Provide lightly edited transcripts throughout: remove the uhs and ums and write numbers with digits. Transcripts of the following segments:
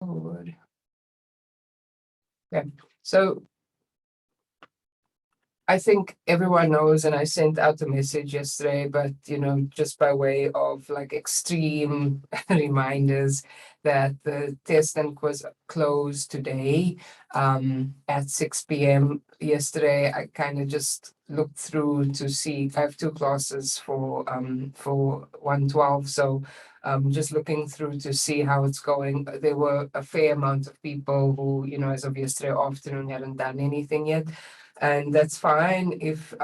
forward. Okay, so I think everyone knows, and I sent out a message yesterday, but just by way of like extreme reminders, that the test and quiz closed today at 6 p.m. Yesterday, I kind of just looked through to see. I have two classes for 112, so just looking through to see how it's going. There were a fair amount of people who, as of yesterday afternoon, hadn't done anything yet. And that's fine if,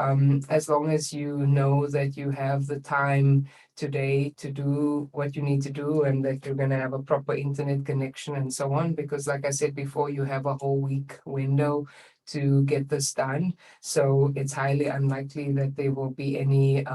as long as you know that you have the time today to do what you need to do and that you're going to have a proper internet connection and so on. Because like I said before, you have a whole week window to get this done. So it's highly unlikely that there will be any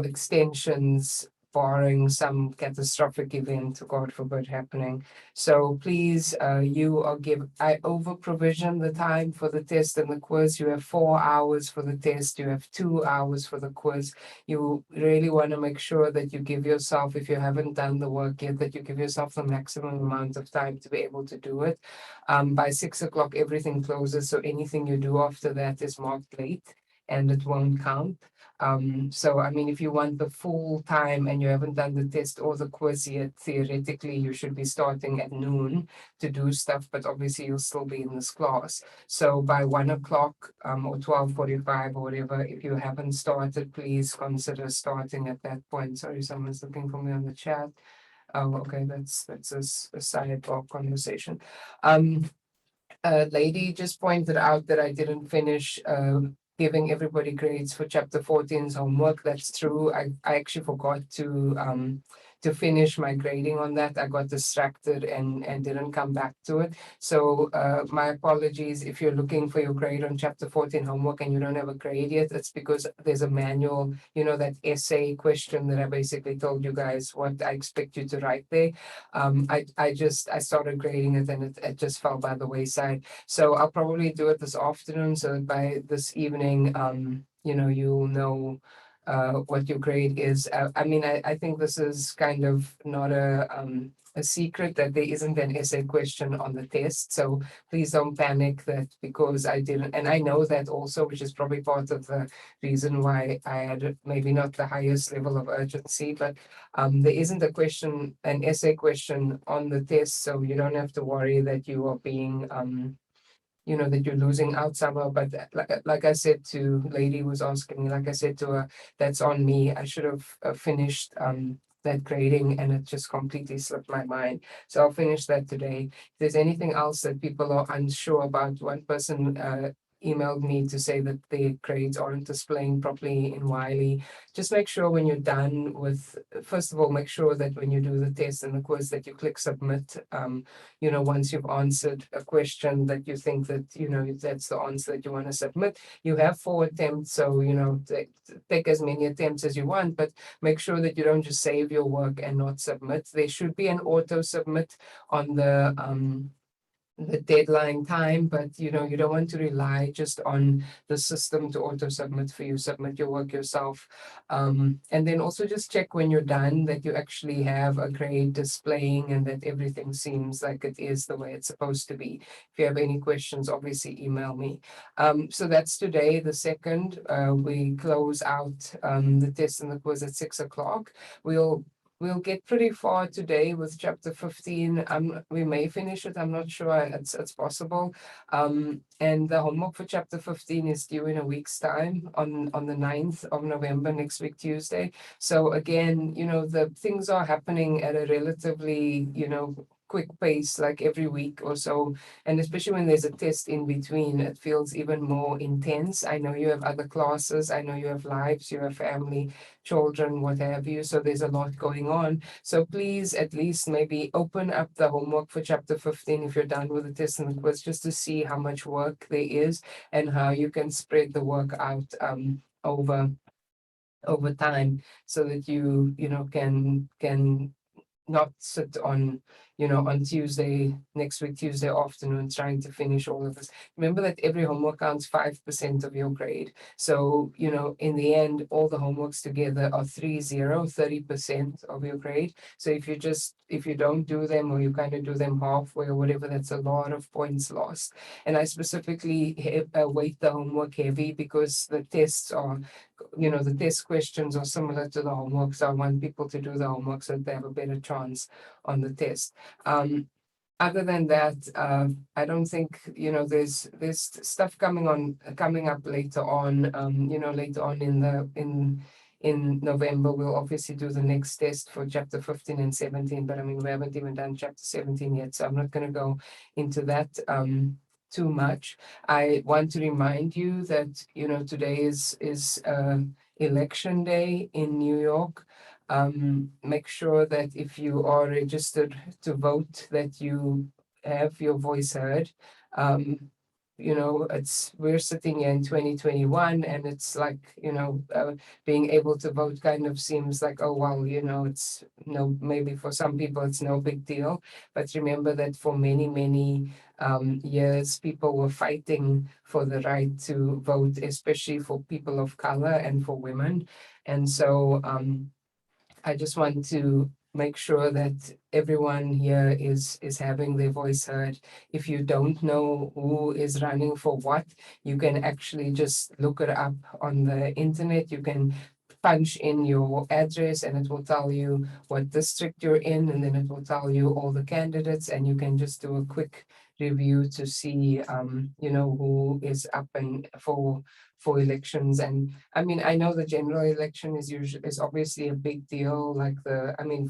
extensions, barring some catastrophic event, God forbid, happening. So please, I over provision the time for the test and the quiz. You have 4 hours for the test, you have 2 hours for the quiz. You really want to make sure that you give yourself, if you haven't done the work yet, that you give yourself the maximum amount of time to be able to do it. By 6 o'clock, everything closes, so anything you do after that is marked late and it won't count. So, I mean, if you want the full time and you haven't done the test or the quiz yet, theoretically, you should be starting at noon to do stuff, but obviously you'll still be in this class. So by 1 o'clock or 12:45 or whatever, if you haven't started, please consider starting at that point. Sorry, someone's looking for me on the chat. Oh, okay, that's a sidebar conversation. A lady just pointed out that I didn't finish giving everybody grades for chapter 14's homework. That's true. I actually forgot to finish my grading on that. I got distracted and didn't come back to it. So my apologies if you're looking for your grade on chapter 14 homework and you don't have a grade yet. It's because there's a manual, that essay question that I basically told you guys what I expect you to write there. I started grading it and it just fell by the wayside. So I'll probably do it this afternoon, so that by this evening, you'll know what your grade is. I mean, I think this is kind of not a secret that there isn't an essay question on the test. So please don't panic that because I didn't, and I know that also, which is probably part of the reason why I had maybe not the highest level of urgency, but there isn't an essay question on the test. So you don't have to worry that you are being, that you're losing out somehow. But like I said to lady who was asking me, like I said to her, that's on me. I should have finished that grading and it just completely slipped my mind. So I'll finish that today. If there's anything else that people are unsure about, one person emailed me to say that their grades aren't displaying properly in Wiley. Just make sure when you're done with, first of all, make sure that when you do the test and the quiz that you click submit. Once you've answered a question that you think that, that's the answer that you want to submit. You have 4 attempts, so, take as many attempts as you want, but make sure that you don't just save your work and not submit. There should be an auto submit on the deadline time, but you don't want to rely just on the system to auto submit for you. Submit your work yourself, and then also just check when you're done that you actually have a grade displaying and that everything seems like it is the way it's supposed to be. If you have any questions, obviously email me. So that's today, the 2nd. We close out the test and the quiz at 6 o'clock. We'll get pretty far today with chapter 15. We may finish it. I'm not sure. It's possible. And the homework for chapter 15 is due in a week's time on the 9th of November, next week, Tuesday. So again, the things are happening at a relatively, quick pace, like every week or so. And especially when there's a test in between, it feels even more intense. I know you have other classes. I know you have lives, you have family, children, what have you. So there's a lot going on. So please at least maybe open up the homework for chapter 15 if you're done with the test and the quiz, just to see how much work there is and how you can spread the work out over time, so that you can not sit on on Tuesday, next week, Tuesday afternoon, trying to finish all of this. Remember that every homework counts 5% of your grade. So, in the end, all the homeworks together are 30% of your grade. So if you don't do them, or you kind of do them halfway or whatever, that's a lot of points lost. And I specifically weight the homework heavy because the tests are, the test questions are similar to the homework. So I want people to do the homework so that they have a better chance on the test. Other than that, I don't think, there's stuff coming up later on. Later on in November, we'll obviously do the next test for chapter 15 and 17, but I mean, we haven't even done chapter 17 yet, so I'm not going to go into that too much. I want to remind you that, today is election day in New York. Make sure that if you are registered to vote, that you have your voice heard. We're sitting here in 2021, and it's like, being able to vote kind of seems like, oh, well, it's maybe for some people it's no big deal. But remember that for many, many years, people were fighting for the right to vote, especially for people of color and for women. And so I just want to make sure that everyone here is having their voice heard. If you don't know who is running for what, you can actually just look it up on the internet. You can punch in your address and it will tell you what district you're in, and then it will tell you all the candidates, and you can just do a quick review to see who is up and for elections. And I mean, I know the general election is obviously a big deal, like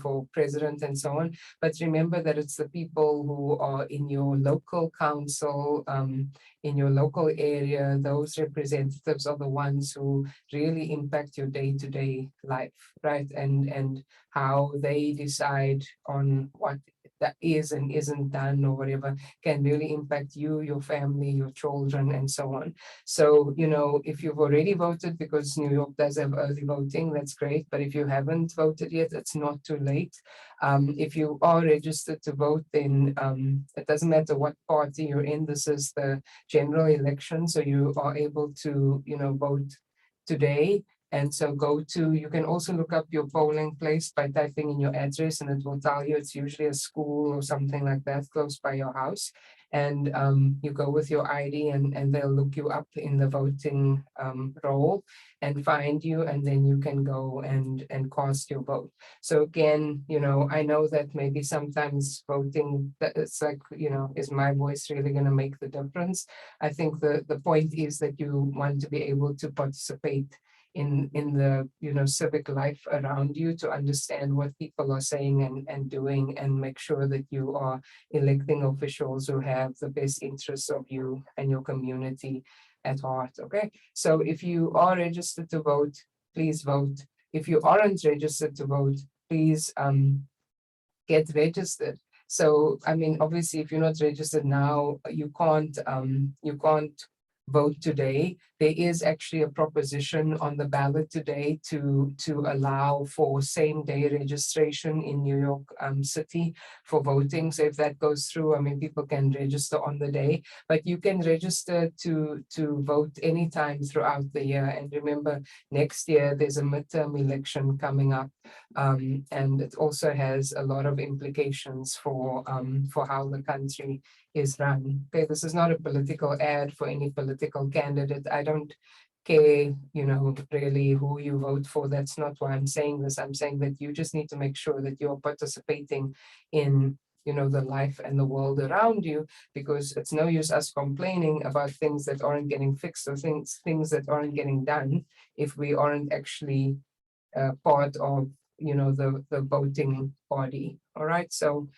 for president and so on. But remember that it's the people who are in your local council, in your local area. Those representatives are the ones who really impact your day-to-day life, right? And how they decide on what that is and isn't done or whatever can really impact you, your family, your children, and so on. So, if you've already voted, because New York does have early voting, that's great. But if you haven't voted yet, it's not too late. If you are registered to vote, then it doesn't matter what party you're in. This is the general election, so you are able to, vote today. And so you can also look up your polling place by typing in your address, and it will tell you. It's usually a school or something like that close by your house. And you go with your ID, and they'll look you up in the voting roll and find you, and then you can go and cast your vote. So again, I know that maybe sometimes voting, it's like, is my voice really going to make the difference? I think the point is that you want to be able to participate in the civic life around you, to understand what people are saying and doing, and make sure that you are electing officials who have the best interests of you and your community at heart. Okay, so if you are registered to vote, please vote. If you aren't registered to vote, please get registered. So I mean, obviously, if you're not registered now, you can't vote today. There is actually a proposition on the ballot today to allow for same-day registration in New York City for voting. So if that goes through, I mean, people can register on the day, but you can register to vote anytime throughout the year. And remember, next year there's a midterm election coming up, and it also has a lot of implications for how the country is run. Okay, this is not a political ad for any political candidate. I don't care, really who you vote for. That's not why I'm saying this. I'm saying that you just need to make sure that you're participating in, the life and the world around you, because it's no use us complaining about things that aren't getting fixed, or things that aren't getting done, if we aren't actually part of, the voting body. All right. So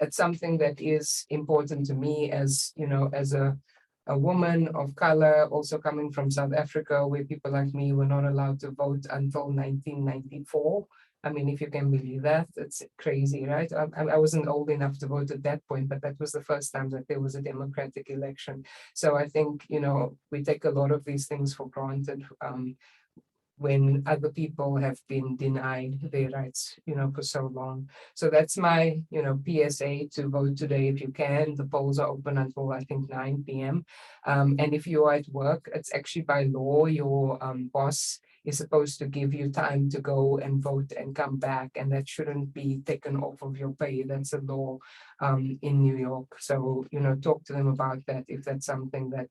it's something that is important to me, as as a woman of color, also coming from South Africa, where people like me were not allowed to vote until 1994. I mean, if you can believe that, it's crazy, right? I wasn't old enough to vote at that point, but that was the first time that there was a democratic election. So I think, we take a lot of these things for granted. when other people have been denied their rights, for so long. So that's my, PSA to vote today if you can. The polls are open until I think 9 p.m. And if you are at work, it's actually by law, your boss is supposed to give you time to go and vote and come back, and that shouldn't be taken off of your pay. That's a law in New York. So, talk to them about that if that's something that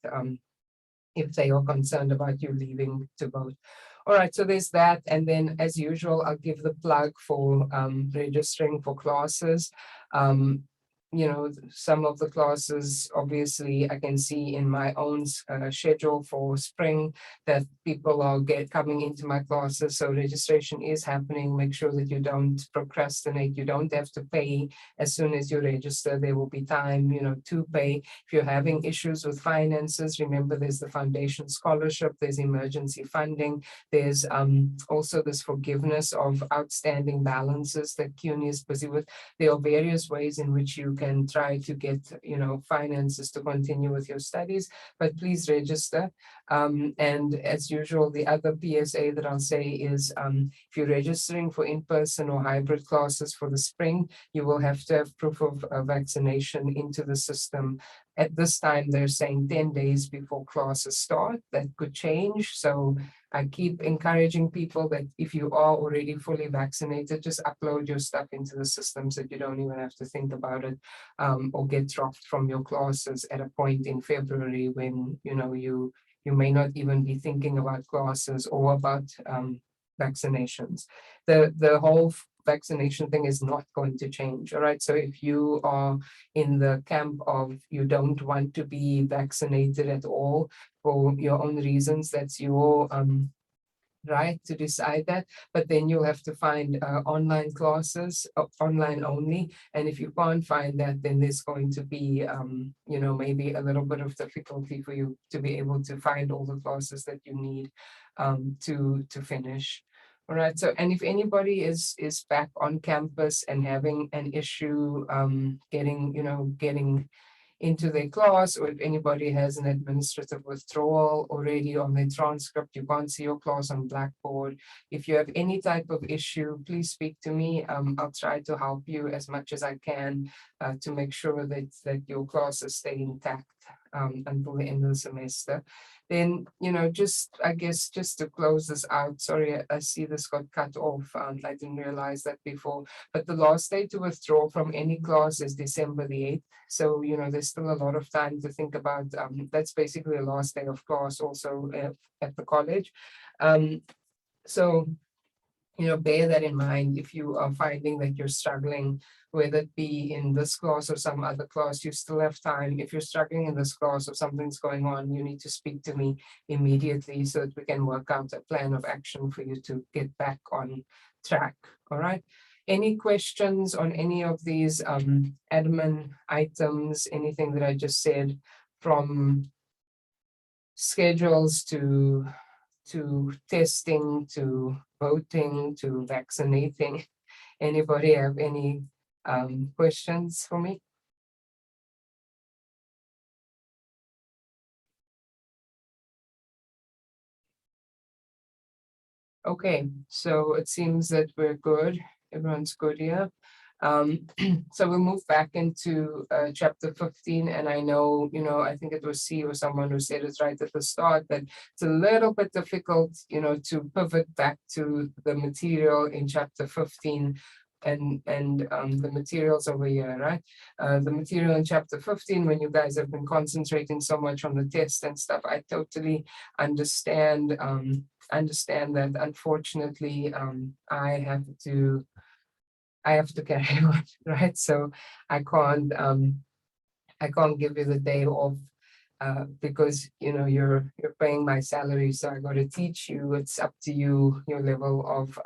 if they are concerned about you leaving to vote. All right, so there's that. And then as usual, I'll give the plug for registering for classes. Some of the classes, obviously, I can see in my own schedule for spring that people are coming into my classes. So registration is happening. Make sure that you don't procrastinate. You don't have to pay as soon as you register. There will be time, to pay. If you're having issues with finances, remember there's the foundation scholarship, there's emergency funding, there's also this forgiveness of outstanding balances that CUNY is busy with. There are various ways in which you can try to get, finances to continue with your studies, but please register. And as usual, the other PSA that I'll say is if you're registering for in-person or hybrid classes for the spring, you will have to have proof of vaccination into the system. At this time, they're saying 10 days before classes start. That could change. So I keep encouraging people that if you are already fully vaccinated, just upload your stuff into the system so that you don't even have to think about it or get dropped from your classes at a point in February when, you may not even be thinking about classes or about vaccinations. The whole vaccination thing is not going to change. All right. So if you are in the camp of you don't want to be vaccinated at all for your own reasons, that's your right to decide that, but then you'll have to find online classes, online only. And if you can't find that, then there's going to be, maybe a little bit of difficulty for you to be able to find all the classes that you need to finish. All right. So, and if anybody is back on campus and having an issue getting into their class, or if anybody has an administrative withdrawal already on their transcript, you can't see your class on Blackboard. If you have any type of issue, please speak to me. I'll try to help you as much as I can to make sure that your classes stay intact until the end of the semester. Then, I guess just to close this out, sorry, I see this got cut off. I didn't realize that before, but the last day to withdraw from any class is December the 8th. So, there's still a lot of time to think about. That's basically the last day of class also at the college. So, bear that in mind. If you are finding that you're struggling, whether it be in this class or some other class, you still have time. If you're struggling in this class or something's going on, you need to speak to me immediately so that we can work out a plan of action for you to get back on track. All right. Any questions on any of these admin items, anything that I just said, from schedules to testing, to voting, to vaccinating? Anybody have any questions for me? Okay, so it seems that we're good. Everyone's good here. So we'll move back into chapter 15, and I know, I think it was C or someone who said it right at the start, that it's a little bit difficult, to pivot back to the material in chapter 15 and the materials over here, right? The material in chapter 15, when you guys have been concentrating so much on the test and stuff, I totally understand that. Unfortunately, I have to carry on, right? So I can't give you the day off because you're paying my salary, so I got to teach you. It's up to you, your level of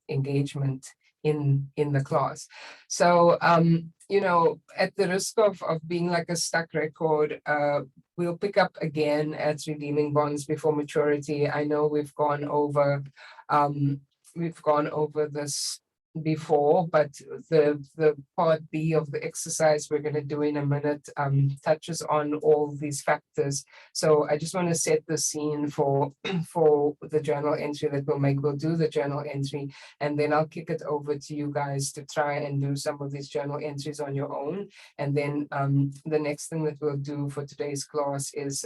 engagement in the class. So at the risk of being like a stuck record, we'll pick up again at redeeming bonds before maturity. I know we've gone over this before, but the part B of the exercise we're going to do in a minute touches on all these factors. So I just want to set the scene for for the journal entry that we'll make. We'll do the journal entry, and then I'll kick it over to you guys to try and do some of these journal entries on your own. And then the next thing that we'll do for today's class is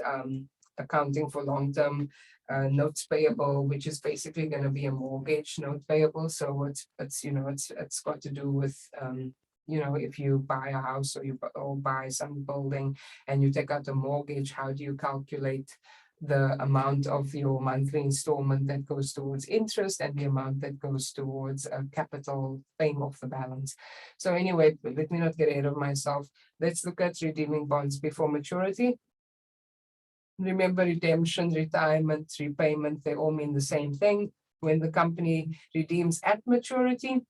accounting for long-term notes payable, which is basically going to be a mortgage note payable. So it's got to do with if you buy a house or buy some building and you take out a mortgage, how do you calculate the amount of your monthly installment that goes towards interest and the amount that goes towards capital paying off the balance. So anyway, let me not get ahead of myself. Let's look at redeeming bonds before maturity. Remember, redemption, retirement, repayment, they all mean the same thing. When the company redeems at maturity,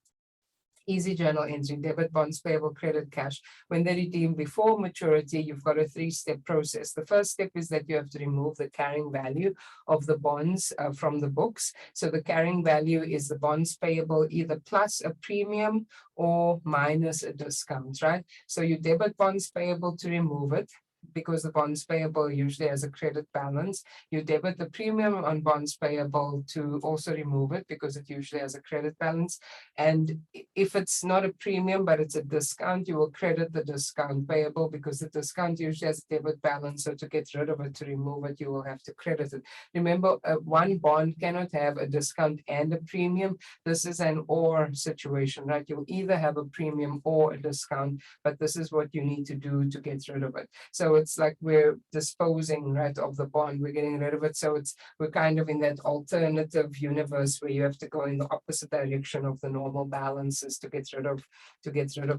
easy journal entry, debit, bonds, payable, credit, cash. When they redeem before maturity, you've got a three-step process. The first step is that you have to remove the carrying value of the bonds from the books. So the carrying value is the bonds payable either plus a premium or minus a discount, right? So you debit bonds payable to remove it, because the bonds payable usually has a credit balance. You debit the premium on bonds payable to also remove it because it usually has a credit balance. And if it's not a premium, but it's a discount, you will credit the discount payable because the discount usually has a debit balance. So to get rid of it, to remove it, you will have to credit it. Remember, one bond cannot have a discount and a premium. This is an or situation, right? You'll either have a premium or a discount, but this is what you need to do to get rid of it. So it's like we're disposing, right, of the bond, we're getting rid of it. So we're kind of in that alternative universe where you have to go in the opposite direction of the normal balances to get rid of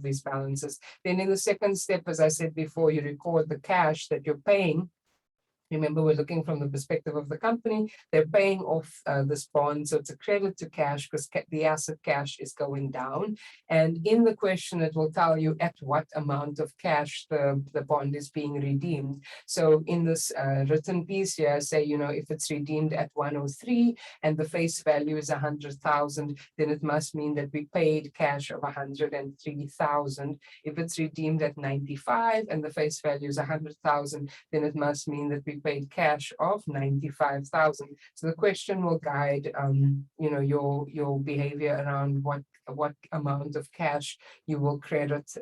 these balances. Then in the second step, as I said before, you record the cash that you're paying. Remember, we're looking from the perspective of the company. They're paying off this bond, so it's a credit to cash because the asset cash is going down. And in the question, it will tell you at what amount of cash the bond is being redeemed. So in this written piece here, say, if it's redeemed at 103 and the face value is 100,000, then it must mean that we paid cash of 103,000. If it's redeemed at 95 and the face value is 100,000, then it must mean that we paid cash of 95,000. So the question will guide, your behavior around what amount of cash you will credit.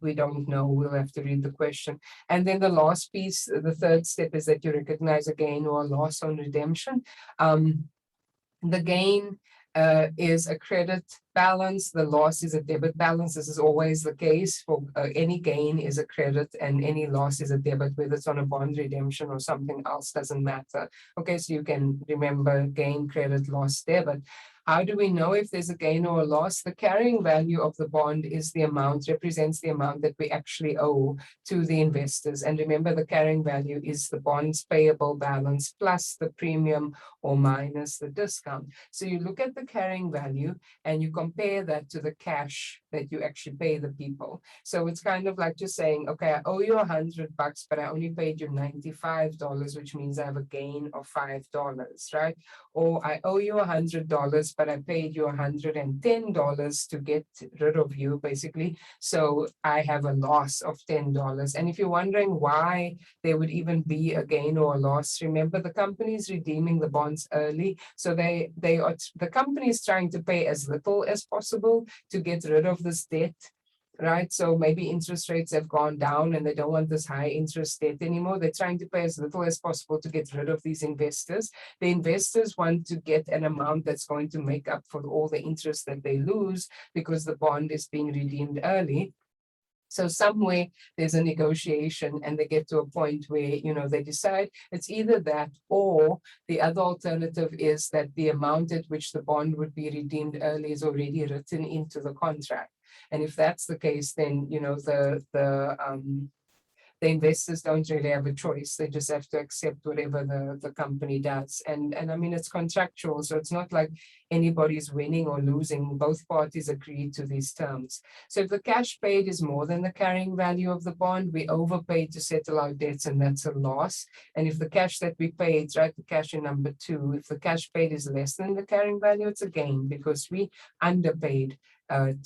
We don't know. We'll have to read the question. And then the last piece, the third step, is that you recognize a gain or a loss on redemption. The gain is a credit balance, the loss is a debit balance. This is always the case for any gain is a credit and any loss is a debit, whether it's on a bond redemption or something else, doesn't matter. Okay, so you can remember gain, credit, loss, debit. How do we know if there's a gain or a loss? The carrying value of the bond is the amount, represents the amount that we actually owe to the investors. And remember, the carrying value is the bonds payable balance plus the premium or minus the discount. So you look at the carrying value and you compare that to the cash that you actually pay the people. So it's kind of like just saying, okay, I owe you $100, but I only paid you $95, which means I have a gain of $5, right? Or I owe you $100, but I paid you $110 to get rid of you, basically. So I have a loss of $10. And if you're wondering why there would even be a gain or a loss, remember the company is redeeming the bonds early. So the company is trying to pay as little as possible to get rid of this debt. Right, so maybe interest rates have gone down and they don't want this high interest debt anymore. They're trying to pay as little as possible to get rid of these investors. The investors want to get an amount that's going to make up for all the interest that they lose because the bond is being redeemed early. So somewhere there's a negotiation and they get to a point where, they decide it's either that or the other alternative is that the amount at which the bond would be redeemed early is already written into the contract. And if that's the case, then, the investors don't really have a choice. They just have to accept whatever the company does. And I mean, it's contractual, so it's not like anybody's winning or losing. Both parties agree to these terms. So if the cash paid is more than the carrying value of the bond, we overpaid to settle our debts, and that's a loss. And if the cash that we paid, right, the cash in number 2, if the cash paid is less than the carrying value, it's a gain because we underpaid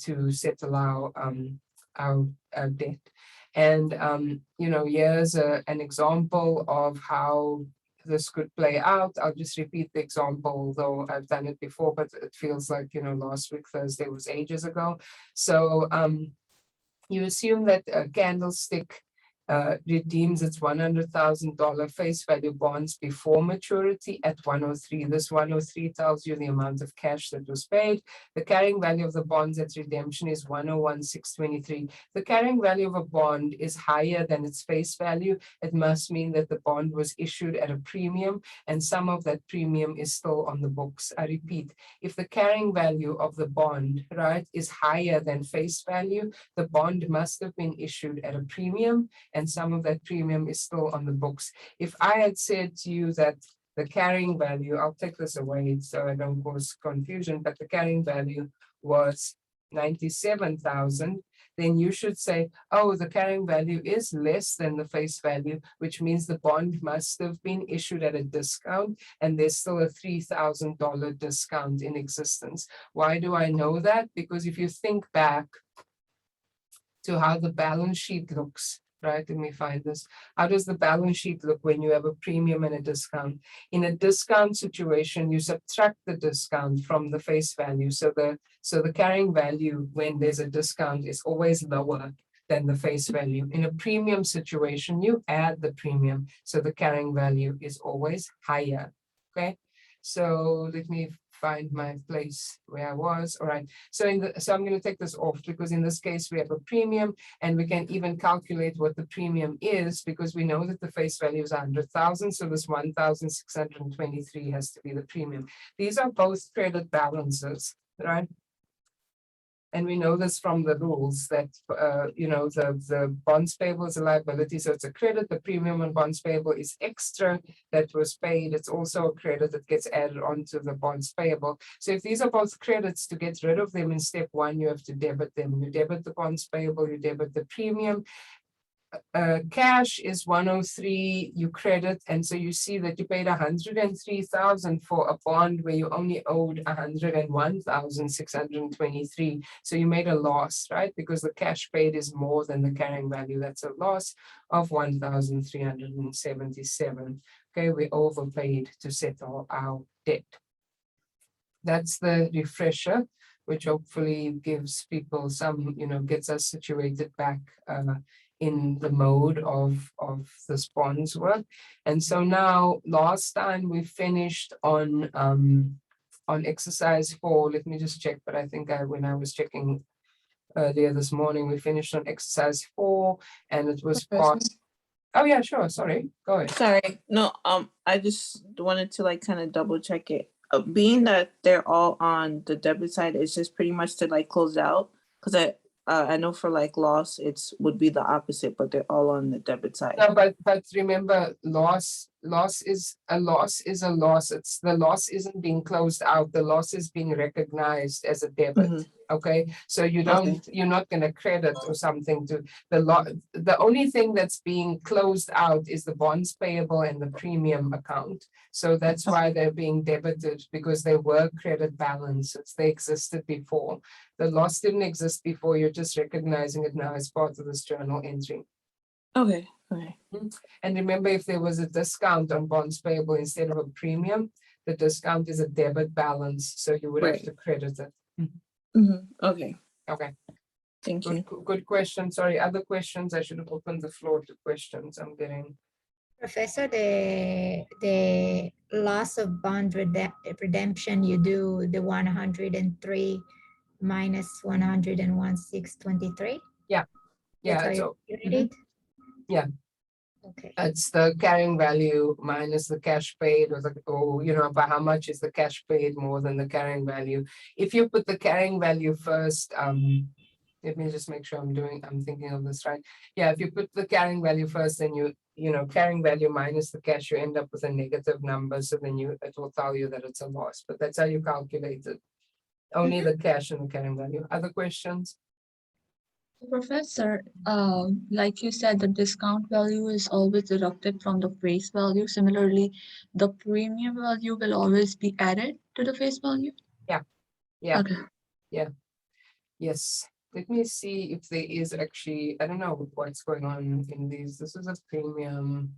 to settle our debt. And, you know, here's an example of how this could play out. I'll just repeat the example, though I've done it before, but it feels like, you know, last week, Thursday was ages ago. So you assume that a candlestick redeems its $100,000 face value bonds before maturity at 103. This 103 tells you the amount of cash that was paid. The carrying value of the bonds at redemption is 101,623. The carrying value of a bond is higher than its face value. It must mean that the bond was issued at a premium, and some of that premium is still on the books. I repeat, if the carrying value of the bond, right, is higher than face value, the bond must have been issued at a premium, and some of that premium is still on the books. If I had said to you that the carrying value, I'll take this away so I don't cause confusion, but the carrying value was 97,000, then you should say, oh, the carrying value is less than the face value, which means the bond must have been issued at a discount, and there's still a $3,000 discount in existence. Why do I know that? Because if you think back to how the balance sheet looks, right? Let me find this. How does the balance sheet look when you have a premium and a discount? In a discount situation, you subtract the discount from the face value. So the carrying value when there's a discount is always lower than the face value. In a premium situation, you add the premium. So the carrying value is always higher. Okay. So let me find my place where I was. All right. So I'm going to take this off because in this case we have a premium, and we can even calculate what the premium is because we know that the face value is 100,000. So this 1,623 has to be the premium. These are both credit balances, right? And we know this from the rules that, you know, the bonds payable is a liability. So it's a credit. The premium on bonds payable is extra that was paid. It's also a credit that gets added onto the bonds payable. So if these are both credits, to get rid of them in step 1, you have to debit them. You debit the bonds payable, you debit the premium. Cash is 103, you credit, and so you see that you paid 103,000 for a bond where you only owed 101,623. So you made a loss, right? Because the cash paid is more than the carrying value. That's a loss of 1,377. Okay, we overpaid to settle our debt. That's the refresher, which hopefully gives people some, you know, gets us situated back in the mode of this bonds work. And so now, last time we finished on exercise 4. Let me just check, but I think when I was checking earlier this morning, we finished on exercise 4, and it was part. Oh yeah, sure. Sorry, go ahead. Sorry, no. I just wanted to like kind of double check it. Being that they're all on the debit side, it's just pretty much to like close out, because I know for like loss, would be the opposite, but they're all on the debit side. No, but remember, loss is a loss. It's the loss isn't being closed out. The loss is being recognized as a debit. Okay, so you're not going to credit or something to the lot. The only thing that's being closed out is the bonds payable and the premium account. So that's why they're being debited, because they were credit balances. They existed before. The loss didn't exist before. You're just recognizing it now as part of this journal entry. Okay. And remember, if there was a discount on bonds payable instead of a premium, the discount is a debit balance. So you would have to credit it. Okay. Thank you. Good question. Sorry, other questions? I should have opened the floor to questions. I'm getting. Professor, the loss of bond redemption, you do the 103 minus 101,623? Yeah. Yeah. Okay. It's the carrying value minus the cash paid, or you know, by how much is the cash paid more than the carrying value. If you put the carrying value first, Let me just make sure I'm thinking of this right. Yeah, if you put the carrying value first, then carrying value minus the cash, you end up with a negative number. So then it will tell you that it's a loss, but that's how you calculate it. Only the cash and the carrying value. Other questions? Professor, like you said, the discount value is always deducted from the face value. Similarly, the premium value will always be added to the face value? Yeah. Yeah. Okay. Yes. Let me see if there is actually, I don't know what's going on in these. This is a premium.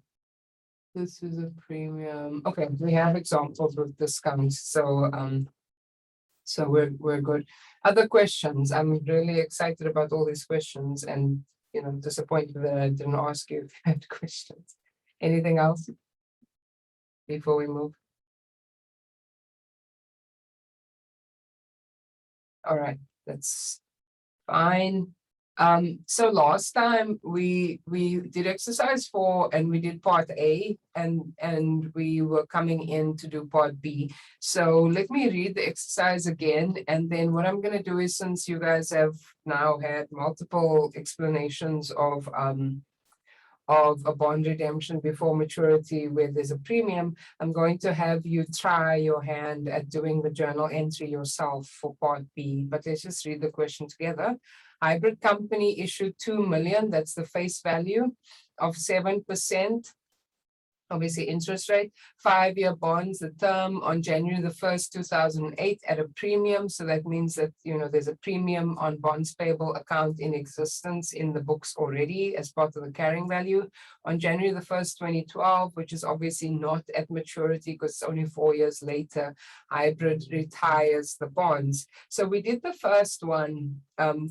This is a premium. Okay, we have examples with discounts. So we're good. Other questions? I'm really excited about all these questions and disappointed that I didn't ask you if you had questions. Anything else before we move? All right, that's fine. So last time we did exercise 4 and we did part A and we were coming in to do part B. So let me read the exercise again, and then what I'm gonna do is, since you guys have now had multiple explanations of a bond redemption before maturity where there's a premium, I'm going to have you try your hand at doing the journal entry yourself for part B. But let's just read the question together. Hybrid company issued 2 million, that's the face value of 7%. Obviously interest rate, 5-year bonds, the term on January the 1st, 2008 at a premium. So that means that, there's a premium on bonds payable account in existence in the books already as part of the carrying value. On January the 1st, 2012, which is obviously not at maturity because it's only 4 years later, hybrid retires the bonds. So we did the first one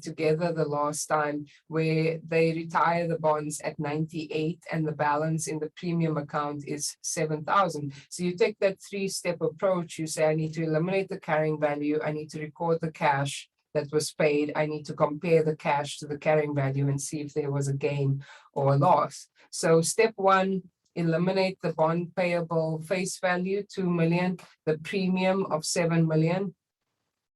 together the last time where they retire the bonds at 98 and the balance in the premium account is 7,000. So you take that 3-step approach. You say, I need to eliminate the carrying value. I need to record the cash that was paid. I need to compare the cash to the carrying value and see if there was a gain or a loss. So step 1, eliminate the bond payable face value, 2 million, the premium of 7 million.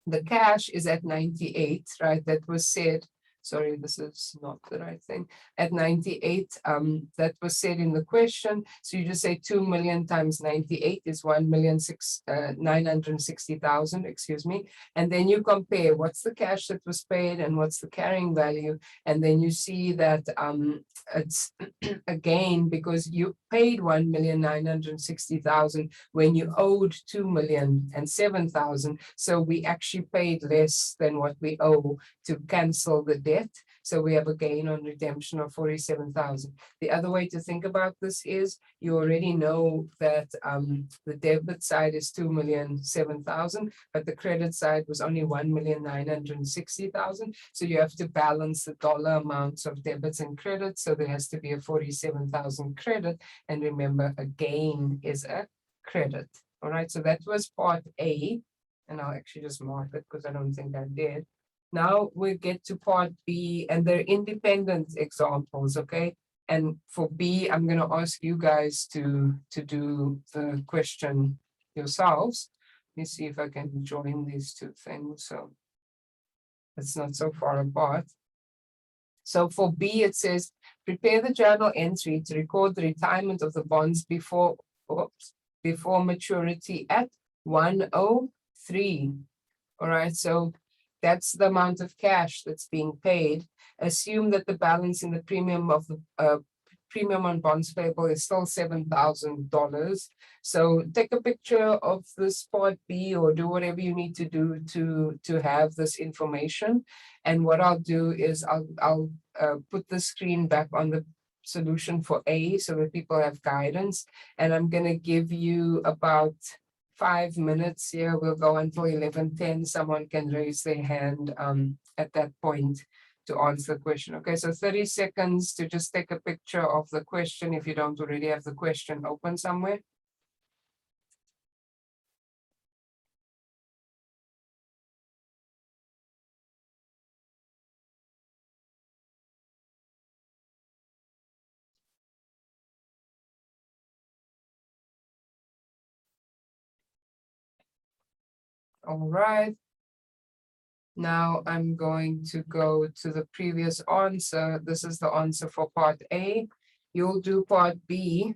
The cash is at 98, right? That was said. Sorry, this is not the right thing. At 98, that was said in the question. So you just say 2 million times 98 is 1,960,000, excuse me. And then you compare what's the cash that was paid and what's the carrying value. And then you see that it's a gain because you paid 1,960,000 when you owed 2,007,000. So we actually paid less than what we owe to cancel the debt. So we have a gain on redemption of 47,000. The other way to think about this is you already know that the debit side is 2,007,000, but the credit side was only 1,960,000. So you have to balance the dollar amounts of debits and credits. So there has to be a 47,000 credit. And remember, a gain is a credit. All right, so that was part A. And I'll actually just mark it because I don't think I did. Now we get to part B, and they're independent examples, okay? And for B, I'm going to ask you guys to do the question yourselves. Let me see if I can join these two things so it's not so far apart. So for B, it says, prepare the journal entry to record the retirement of the bonds before maturity at 103. All right, so that's the amount of cash that's being paid. Assume that the balance in the premium of the premium on bonds payable is still $7,000. So take a picture of this part B or do whatever you need to do to have this information. And what I'll do is I'll put the screen back on the solution for A so that people have guidance. And I'm going to give you about 5 minutes here. We'll go until 11:10. Someone can raise their hand at that point to answer the question. Okay, so 30 seconds to just take a picture of the question if you don't already have the question open somewhere. All right. Now I'm going to go to the previous answer. This is the answer for part A. You'll do part B.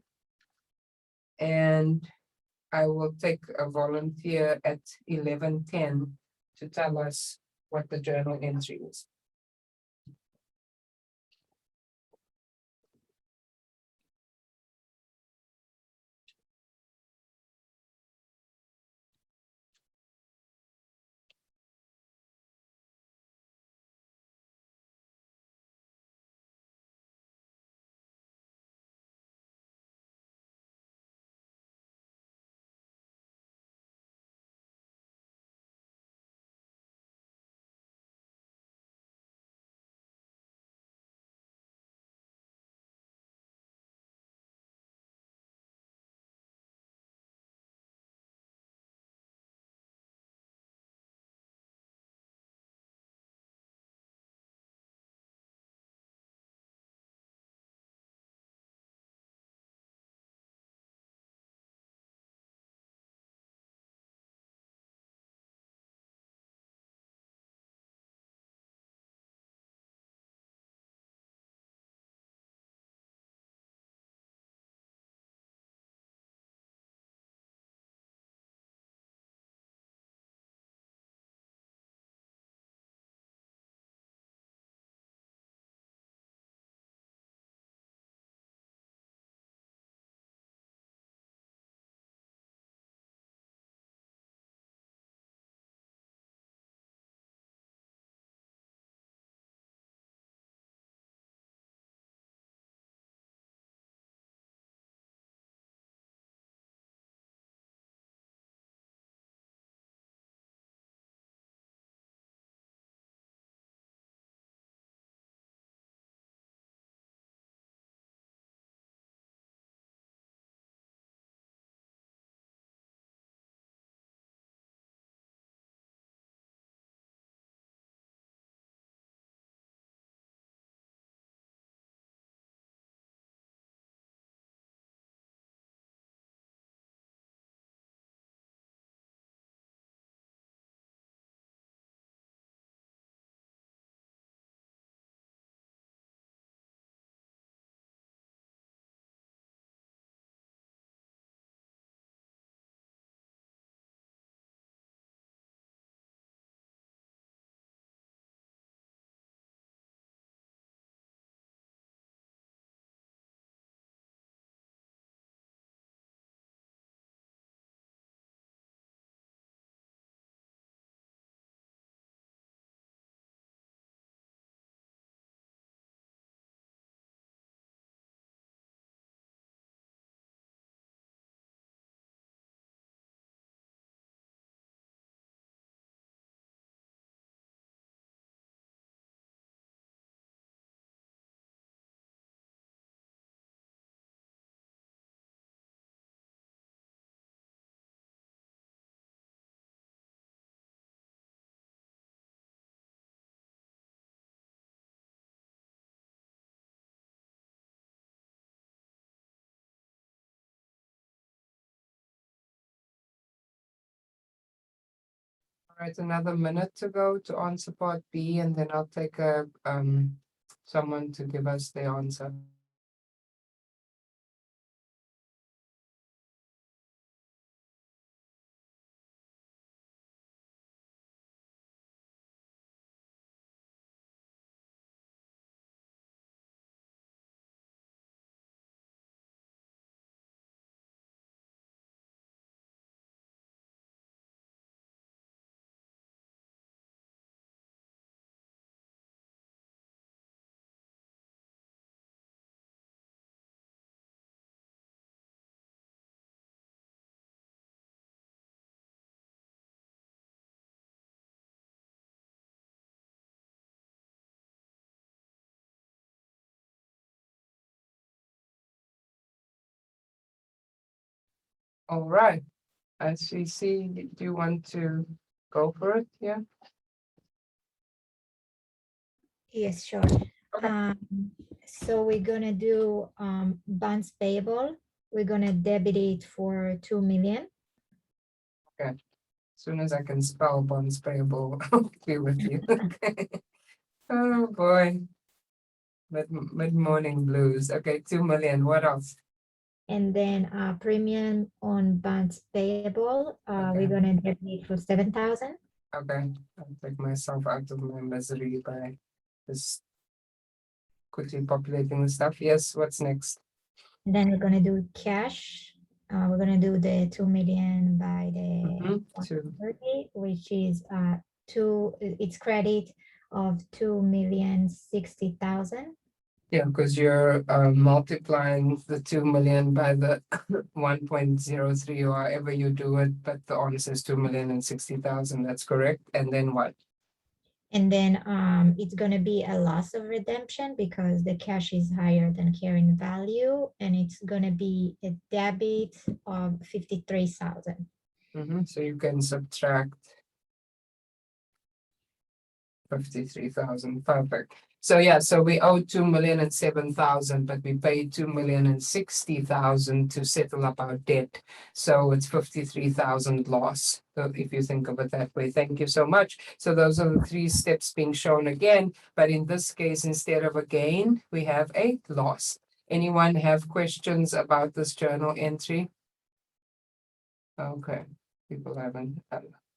And I will take a volunteer at 11:10 to tell us what the journal entry is. All right, another minute to go to answer part B, and then I'll take a someone to give us the answer. All right, as we see, do you want to go for it? Yeah. Yes, sure. Okay. So we're gonna do bonds payable. We're gonna debit it for 2 million. Soon as I can spell bonds payable, I'll be with you. Okay. Oh, boy. Mid-morning blues. Okay, 2 million. What else? And then premium on bonds payable, Okay. we're gonna debit for 7,000. Okay, I'll take myself out of my misery by just quickly populating the stuff. Yes, what's next? Then we're gonna do cash. We're gonna do the 2 million by the 2. 130, which is it's credit of 2,060,000. Yeah, because you're multiplying the 2 million by the 1.03 or however you do it, but the answer is 2,060,000. That's correct. And then what? And then it's gonna be a loss of redemption because the cash is higher than carrying value, and it's gonna be a debit of 53,000. So you can subtract 53,000. Perfect. So yeah, so we owe 2,007,000, but we paid 2,060,000 to settle up our debt. So it's 53,000 loss. So if you think of it that way, thank you so much. So those are the 3 steps being shown again, but in this case, instead of a gain, we have a loss. Anyone have questions about this journal entry? Okay, people having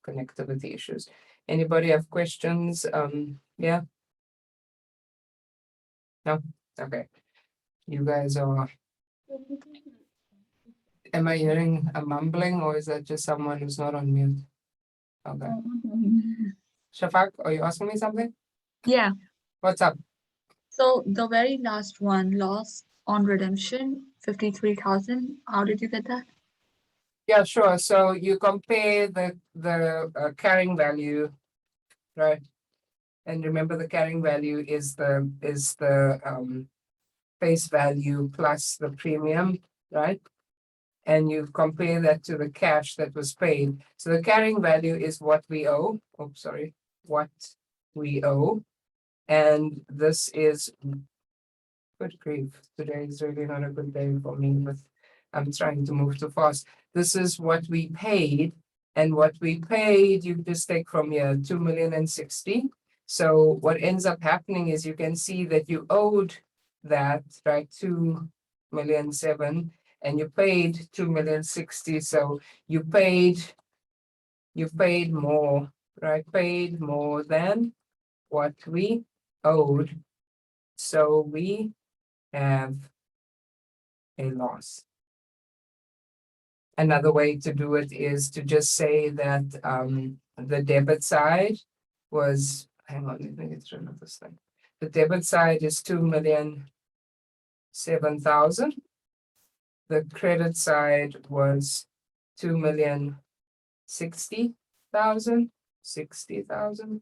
connectivity issues. Anybody have questions? Yeah. No? Okay. You guys are, am I hearing a mumbling or is that just someone who's not on mute? Okay. Shafak, are you asking me something? Yeah, What's up? so the very last one, loss on redemption, 53,000. How did you get that? Yeah, sure. So you compare the carrying value, right? And remember the carrying value is the face value plus the premium, right? And you compare that to the cash that was paid. So the carrying value is what we owe. Oh, sorry, what we owe. And this is, good grief, today is really not a good day for me, but I'm trying to move too fast. This is what we paid, and what we paid, you just take from here, 2,060,000. So what ends up happening is you can see that you owed that, right, 2,007,000, and you paid 2,060,000. So you paid more, right? Paid more than what we owed. So we have a loss. Another way to do it is to just say that the debit side was, hang on, let me get rid of this thing. The debit side is 2,007,000. The credit side was 2,060,000. 60,000.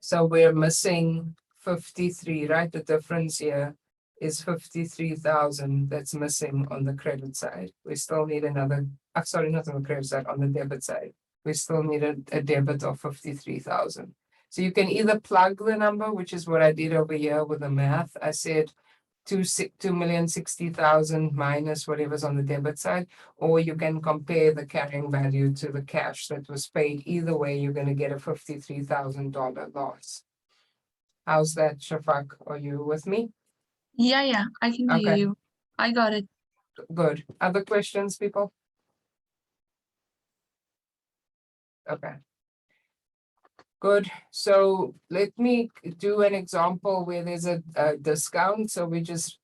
So we're missing 53, right? The difference here is 53,000 that's missing on the credit side. We still need another, sorry, not on the credit side, on the debit side. We still need a debit of 53,000. So you can either plug the number, which is what I did over here with the math. I said 2,060,000 minus whatever's on the debit side, or you can compare the carrying value to the cash that was paid. Either way, you're going to get a $53,000 loss. How's that, Shafak? Are you with me? Yeah, I can hear Okay. you. I got it. Good. Other questions, people? Okay. Good. So let me do an example where there's a discount. So we just,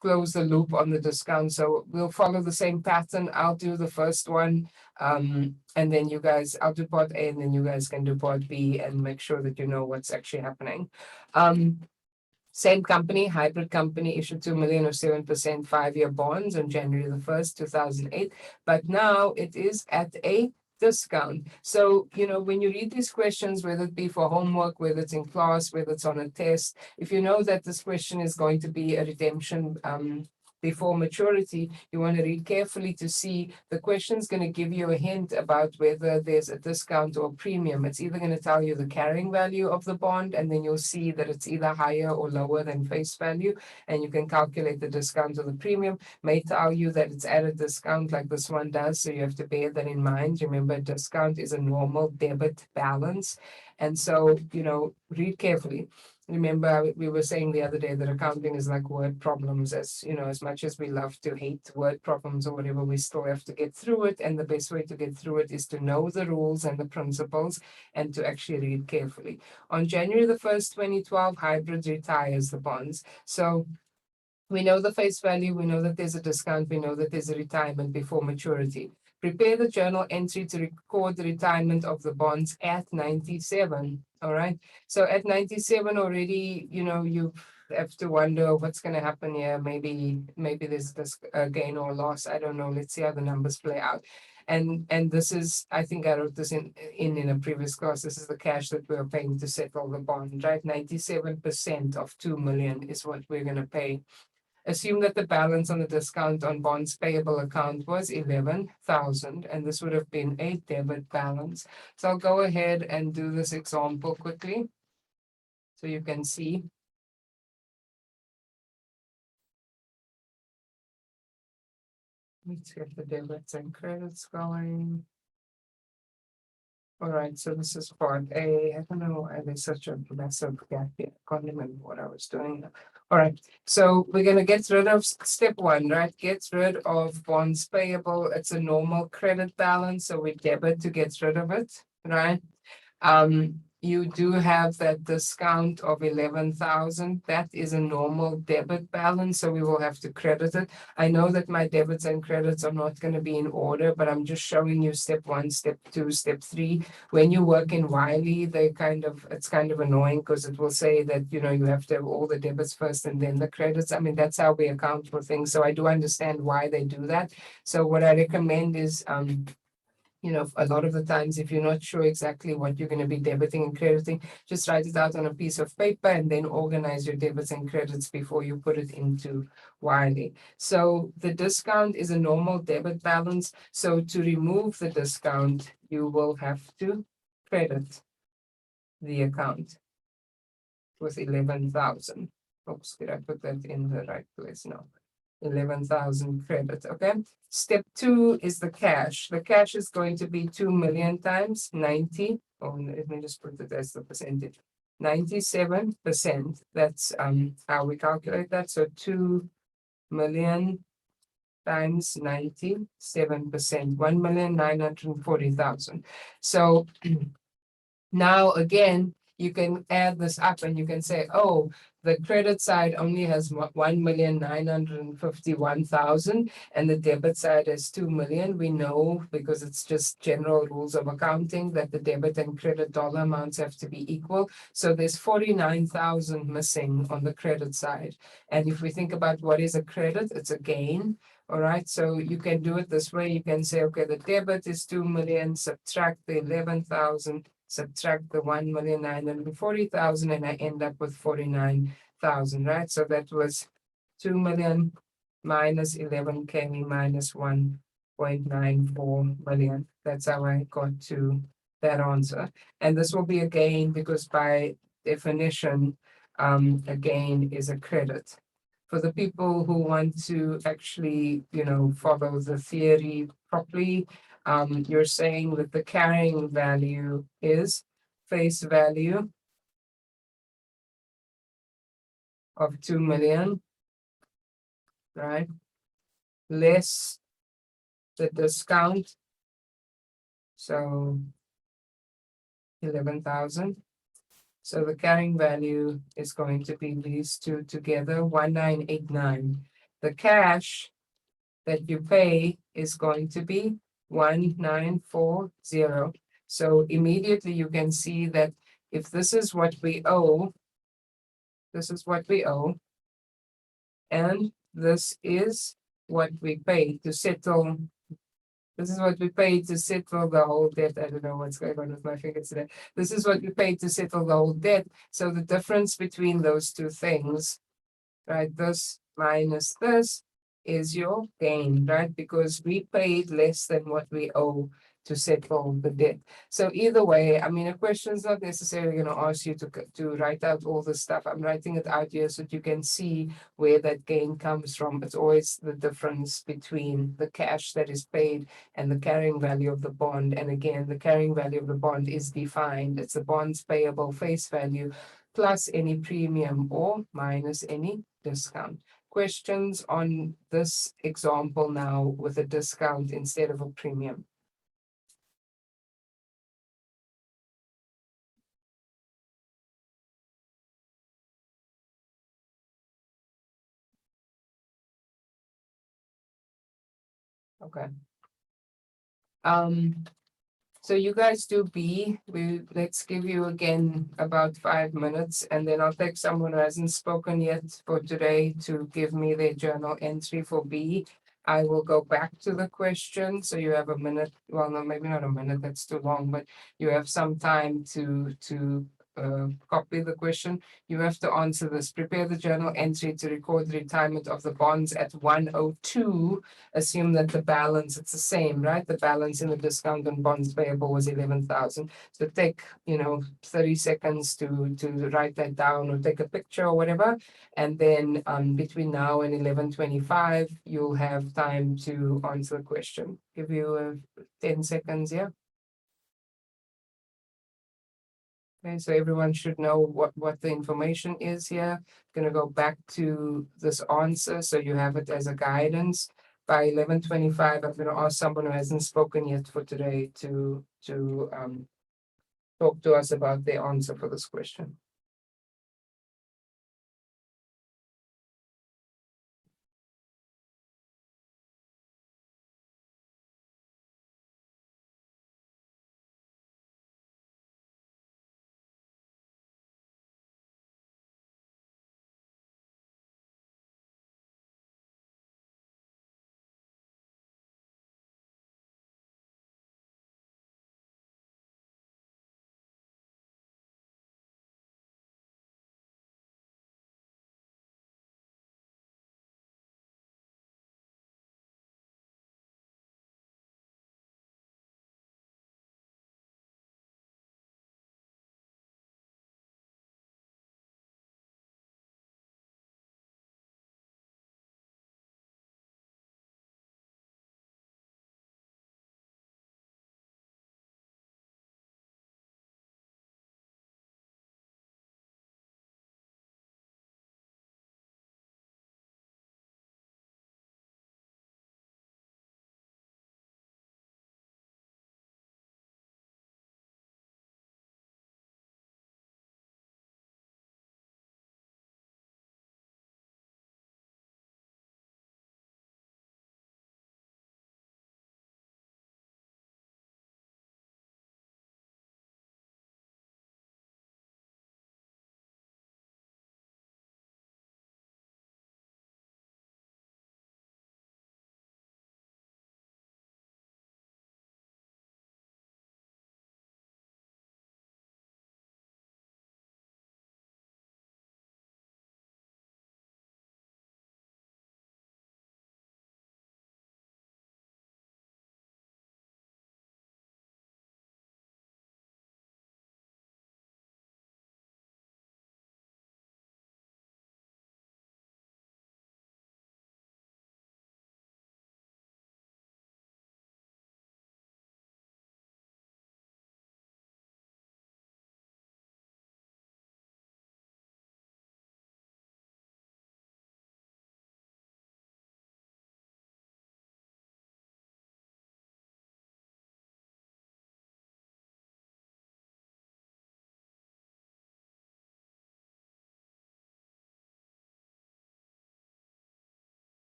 close the loop on the discount. So we'll follow the same pattern. I'll do the first one. And then you guys, I'll do part A and then you guys can do part B and make sure that you know what's actually happening. Same company, hybrid company, issued 2 million or 7% 5-year bonds on January the 1st, 2008. But now it is at a discount. So, when you read these questions, whether it be for homework, whether it's in class, whether it's on a test, if you know that this question is going to be a redemption before maturity, you want to read carefully to see the question's going to give you a hint about whether there's a discount or premium. It's either going to tell you the carrying value of the bond, and then you'll see that it's either higher or lower than face value, and you can calculate the discount or the premium. May tell you that it's at a discount like this one does, so you have to bear that in mind. Remember, discount is a normal debit balance, and so, read carefully. Remember, we were saying the other day that accounting is like word problems. As much as we love to hate word problems or whatever, we still have to get through it. And the best way to get through it is to know the rules and the principles and to actually read carefully. On January the 1st, 2012, Hybrid retires the bonds. So we know the face value, we know that there's a discount, we know that there's a retirement before maturity. Prepare the journal entry to record the retirement of the bonds at 97. All right. So at 97 already, you have to wonder what's going to happen here. Maybe there's this gain or loss. I don't know. Let's see how the numbers play out. And this is, I think I wrote this in a previous class. This is the cash that we're paying to settle the bond, right? 97% of 2 million is what we're going to pay. Assume that the balance on the discount on bonds payable account was 11,000, and this would have been a debit balance. So I'll go ahead and do this example quickly so you can see. Let's get the debits and credits going. All right, so this is part A. I don't know why there's such a massive gap here. I can't remember what I was doing. All right, so we're going to get rid of step one, right? Get rid of bonds payable. It's a normal credit balance, so we debit to get rid of it, right? You do have that discount of 11,000. That is a normal debit balance, so we will have to credit it. I know that my debits and credits are not going to be in order, but I'm just showing you step one, step two, step three. When you work in Wiley, it's kind of annoying because it will say that, you have to have all the debits first and then the credits. I mean, that's how we account for things. So I do understand why they do that. So what I recommend is, a lot of the times, if you're not sure exactly what you're going to be debiting and crediting, just write it out on a piece of paper and then organize your debits and credits before you put it into Wiley. So the discount is a normal debit balance. So to remove the discount, you will have to credit the account with 11,000. Oops, did I put that in the right place? No. 11,000 credit. Okay. Step two is the cash. The cash is going to be 2 million times 90. Oh, let me just put it as the percentage. 97%. That's how we calculate that. So 2 million times 97%, 1,940,000. So now again, you can add this up and you can say, oh, the credit side only has 1,951,000 and the debit side has 2 million. We know because it's just general rules of accounting that the debit and credit dollar amounts have to be equal. So there's 49,000 missing on the credit side. And if we think about what is a credit, it's a gain. All right, so you can do it this way. You can say, okay, the debit is 2 million, subtract the 11,000, subtract the 1,940,000, and I end up with 49,000, right? So that was 2 million minus 11K minus 1.94 million. That's how I got to that answer. And this will be a gain because by definition, a gain is a credit. For the people who want to actually, follow the theory properly, you're saying that the carrying value is face value of 2 million, right? Less the discount. So 11,000. So the carrying value is going to be these two together, 1989. The cash that you pay is going to be 1940. So immediately you can see that if this is what we owe, this is what we owe, and this is what we pay to settle. This is what we paid to settle the whole debt. I don't know what's going on with my fingers today. This is what we paid to settle the whole debt. So the difference between those two things, right? This minus this is your gain, right? Because we paid less than what we owe to settle the debt. So either way, I mean, a question's not necessarily going to ask you to write out all the stuff. I'm writing it out here so that you can see where that gain comes from. It's always the difference between the cash that is paid and the carrying value of the bond. And again, the carrying value of the bond is defined. It's the bond's payable face value plus any premium or minus any discount. Questions on this example now with a discount instead of a premium? Okay. So you guys do B. Let's give you again about 5 minutes, and then I'll take someone who hasn't spoken yet for today to give me their journal entry for B. I will go back to the question, so you have a minute. Well, no, maybe not a minute. That's too long, but you have some time to copy the question. You have to answer this. Prepare the journal entry to record the retirement of the bonds at 102. Assume that the balance, it's the same, right? The balance in the discount on bonds payable was 11,000. So take, 30 seconds to write that down or take a picture or whatever. And then between now and 11:25, you'll have time to answer the question. Give you 10 seconds, yeah? Okay, so everyone should know what the information is here. Gonna go back to this answer, so you have it as a guidance. By 11:25, I'm gonna ask someone who hasn't spoken yet for today to talk to us about the answer for this question.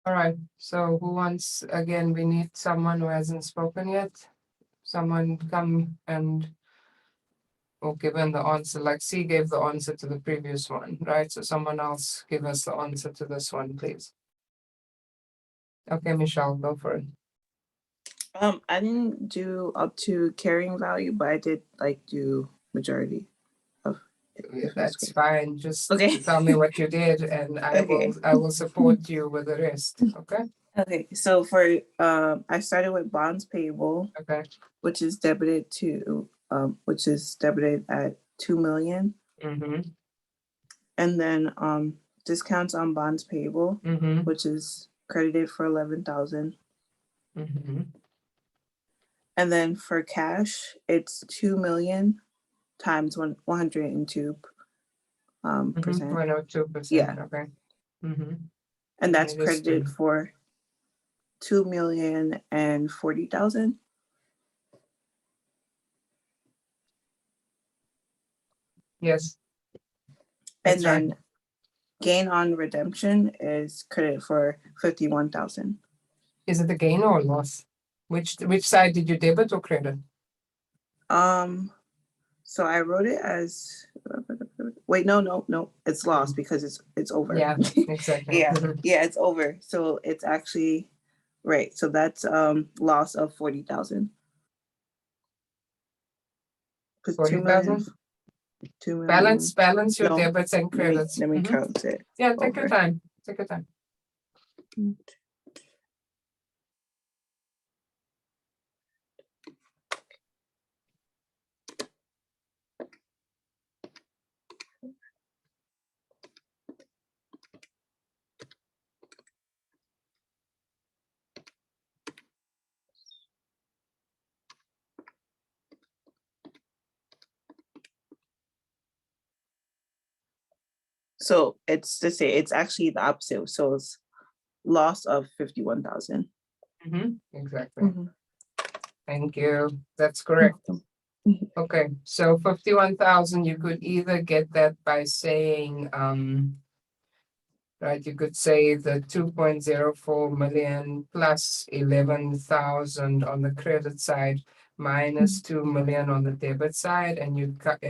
All right, so who wants, again, we need someone who hasn't spoken yet. Someone come and or given the answer, like C gave the answer to the previous one, right? So someone else give us the answer to this one, please. Okay, Michelle, go for it. I didn't do up to carrying value, but I did like do majority of it, if that's That's okay. fine, just Okay. tell me what you did and Okay. I will support you with the rest, okay? Okay, so for I started with bonds payable, Okay. which is debited at 2 million, Mm-hmm, and then discounts on bonds payable, mm-hmm, which is credited for 11,000, mm-hmm. and then for cash it's 2 million times 102 percent, 102%, Yeah. okay. Mm-hmm. and that's It is credited true. for 2,040,000. Yes. And That's right. then gain on redemption is credited for 51,000. Is it a gain or a loss? Which side did you debit or credit? So I wrote it as wait, no, it's lost because it's over. Yeah, exactly. Yeah, it's over. So it's actually right. So that's loss of 40,000. Because 40,000? 2 million. Balance your No, debits and credits. Let me Mhm. count it. Yeah, take your over. time. Take your time. So it's to say it's actually the opposite. So it's loss of 51,000. Exactly. Thank you. That's correct. Okay, so 51,000, you could either get that by saying, right, you could say the 2.04 million plus 11,000 on the credit side minus 2 million on the debit side, and you'd plug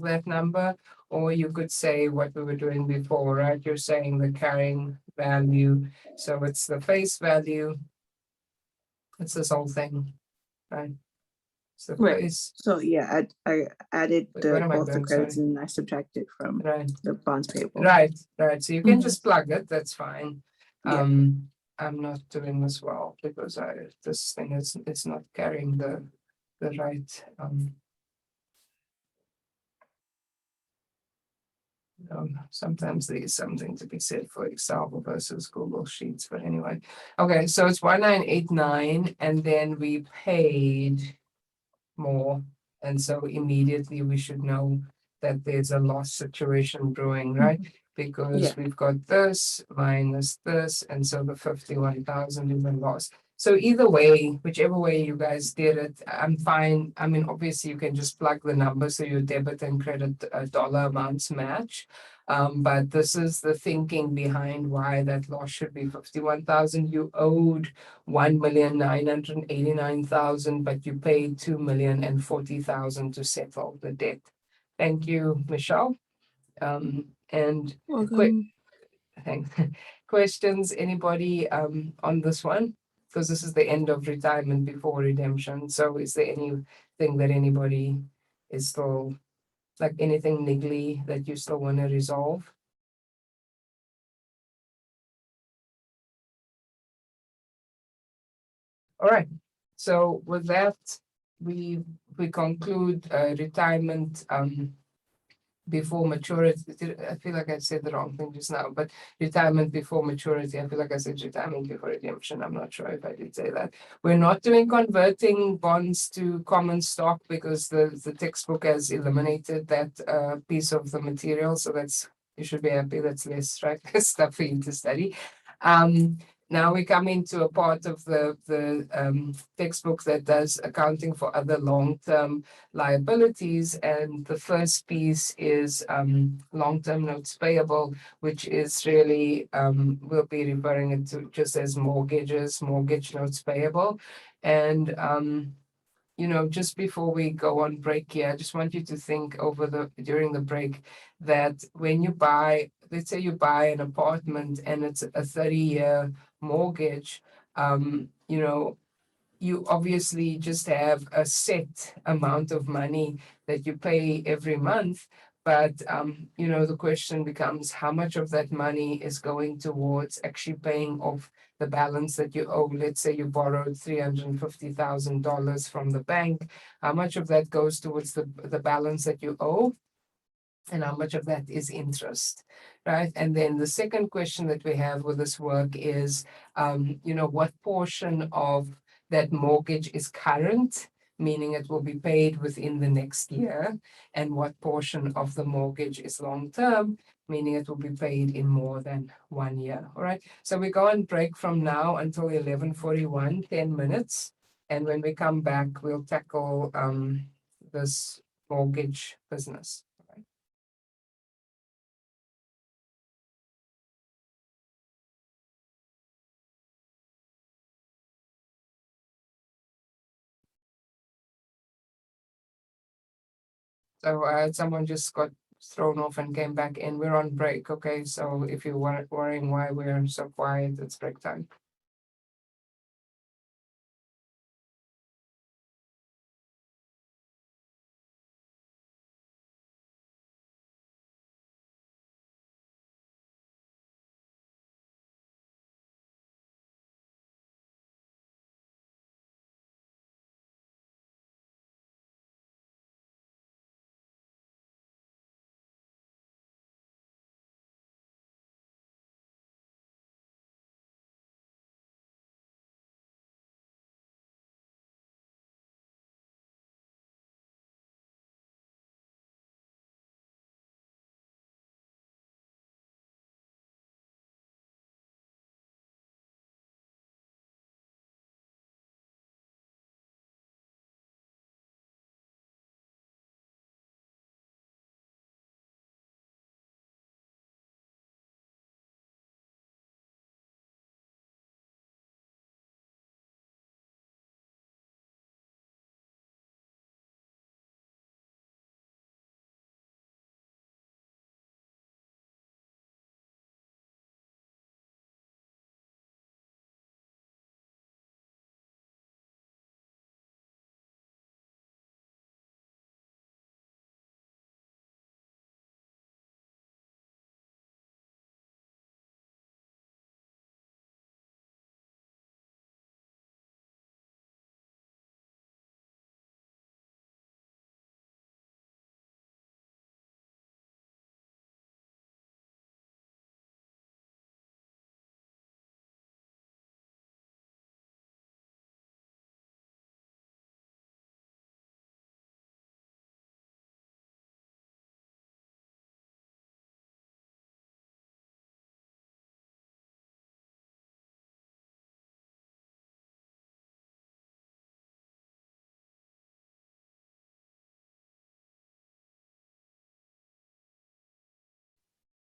that number. Or you could say what we were doing before, right? You're saying the carrying value. So it's the face value. It's this whole thing, right? It's the Right. face, So yeah, I added Wait, what am I both the doing? credits Sorry. and I subtracted from Right, the bonds payable. right. So you can Mhm. just plug it, that's fine. Yeah. I'm not doing this well because this thing is not carrying the right, sometimes there's something to be said for Excel versus Google Sheets, but anyway. Okay, so it's 1989 and then we paid more. And so immediately we should know that there's a loss situation brewing, right? Because Yeah. we've got this minus this, and so the 51,000 is a loss. So either way, whichever way you guys did it, I'm fine. I mean, obviously you can just plug the numbers so your debit and credit dollar amounts match. But this is the thinking behind why that loss should be 51,000. You owed 1,989,000, but you paid 2,040,000 to settle the debt. Thank you, Michelle. And thanks. Questions, anybody on this one? Because this is the end of retirement before redemption. So is there anything that anybody is still, like anything niggly that you still want to resolve? All right, so with that, we conclude retirement before maturity. I feel like I said the wrong thing just now, but retirement before maturity. I feel like I said retirement before redemption. I'm not sure if I did say that. We're not doing converting bonds to common stock because the textbook has eliminated that piece of the material. So that's, you should be happy, that's less, right? Stuff for you to study. Now we come into a part of the textbook that does accounting for other long-term liabilities, and the first piece is long-term notes payable, which is really we'll be referring it to just as mortgages, mortgage notes payable, and just before we go on break here, I just want you to think during the break that when you buy, let's say you buy an apartment and it's a 30-year mortgage, you obviously just have a set amount of money that you pay every month. But the question becomes how much of that money is going towards actually paying off the balance that you owe. Let's say you borrowed $350,000 from the bank. How much of that goes towards the balance that you owe? And how much of that is interest, right? And then the second question that we have with this work is, what portion of that mortgage is current, meaning it will be paid within the next year, and what portion of the mortgage is long-term, meaning it will be paid in more than 1 year, all right? So we go on break from now until 11:41, 10 minutes. And when we come back, we'll tackle this mortgage business. So someone just got thrown off and came back in. We're on break, okay? So if you weren't worrying why we're so quiet, it's break time.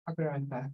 I'll be right back.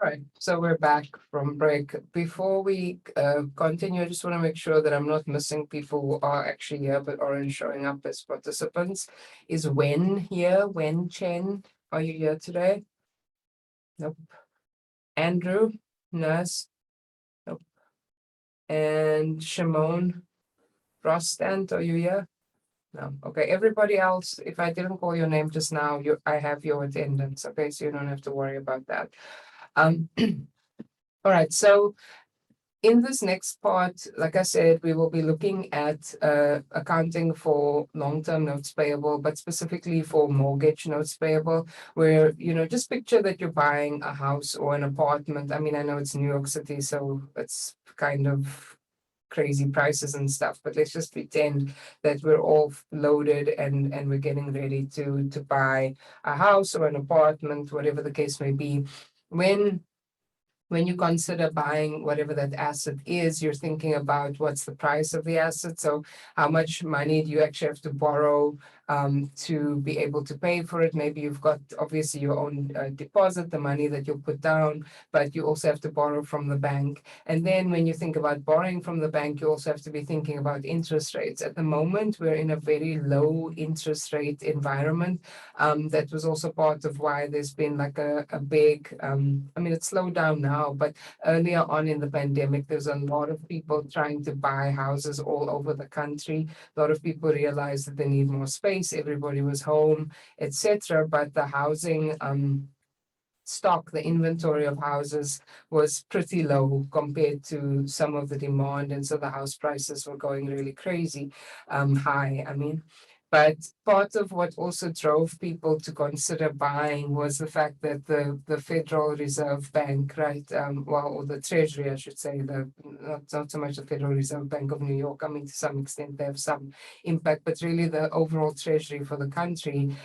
Right, so we're back from break. Before we continue, I just want to make sure that I'm not missing people who are actually here but aren't showing up as participants. Is Wen here? Wen Chen, are you here today? Nope. Andrew, Nurse? Nope. And Shimon Rostand, are you here? No. Okay, everybody else, if I didn't call your name just now, I have your attendance, okay? So you don't have to worry about that. All right, so in this next part, like I said, we will be looking at accounting for long-term notes payable, but specifically for mortgage notes payable, where, just picture that you're buying a house or an apartment. I mean, I know it's New York City, so it's kind of crazy prices and stuff, but let's just pretend that we're all loaded and we're getting ready to buy a house or an apartment, whatever the case may be. When you consider buying whatever that asset is, you're thinking about what's the price of the asset. So how much money do you actually have to borrow to be able to pay for it? Maybe you've got obviously your own deposit, the money that you'll put down, but you also have to borrow from the bank. And then when you think about borrowing from the bank, you also have to be thinking about interest rates. At the moment, we're in a very low interest rate environment. That was also part of why there's been like a big, I mean, it's slowed down now, but earlier on in the pandemic, there's a lot of people trying to buy houses all over the country. A lot of people realized that they need more space. Everybody was home, etc. But the housing stock, the inventory of houses was pretty low compared to some of the demand. And so the house prices were going really crazy, high, I mean. But part of what also drove people to consider buying was the fact that the Federal Reserve Bank, right, or the Treasury, I should say, not so much the Federal Reserve Bank of New York. I mean, to some extent, they have some impact, but really the overall Treasury for the country,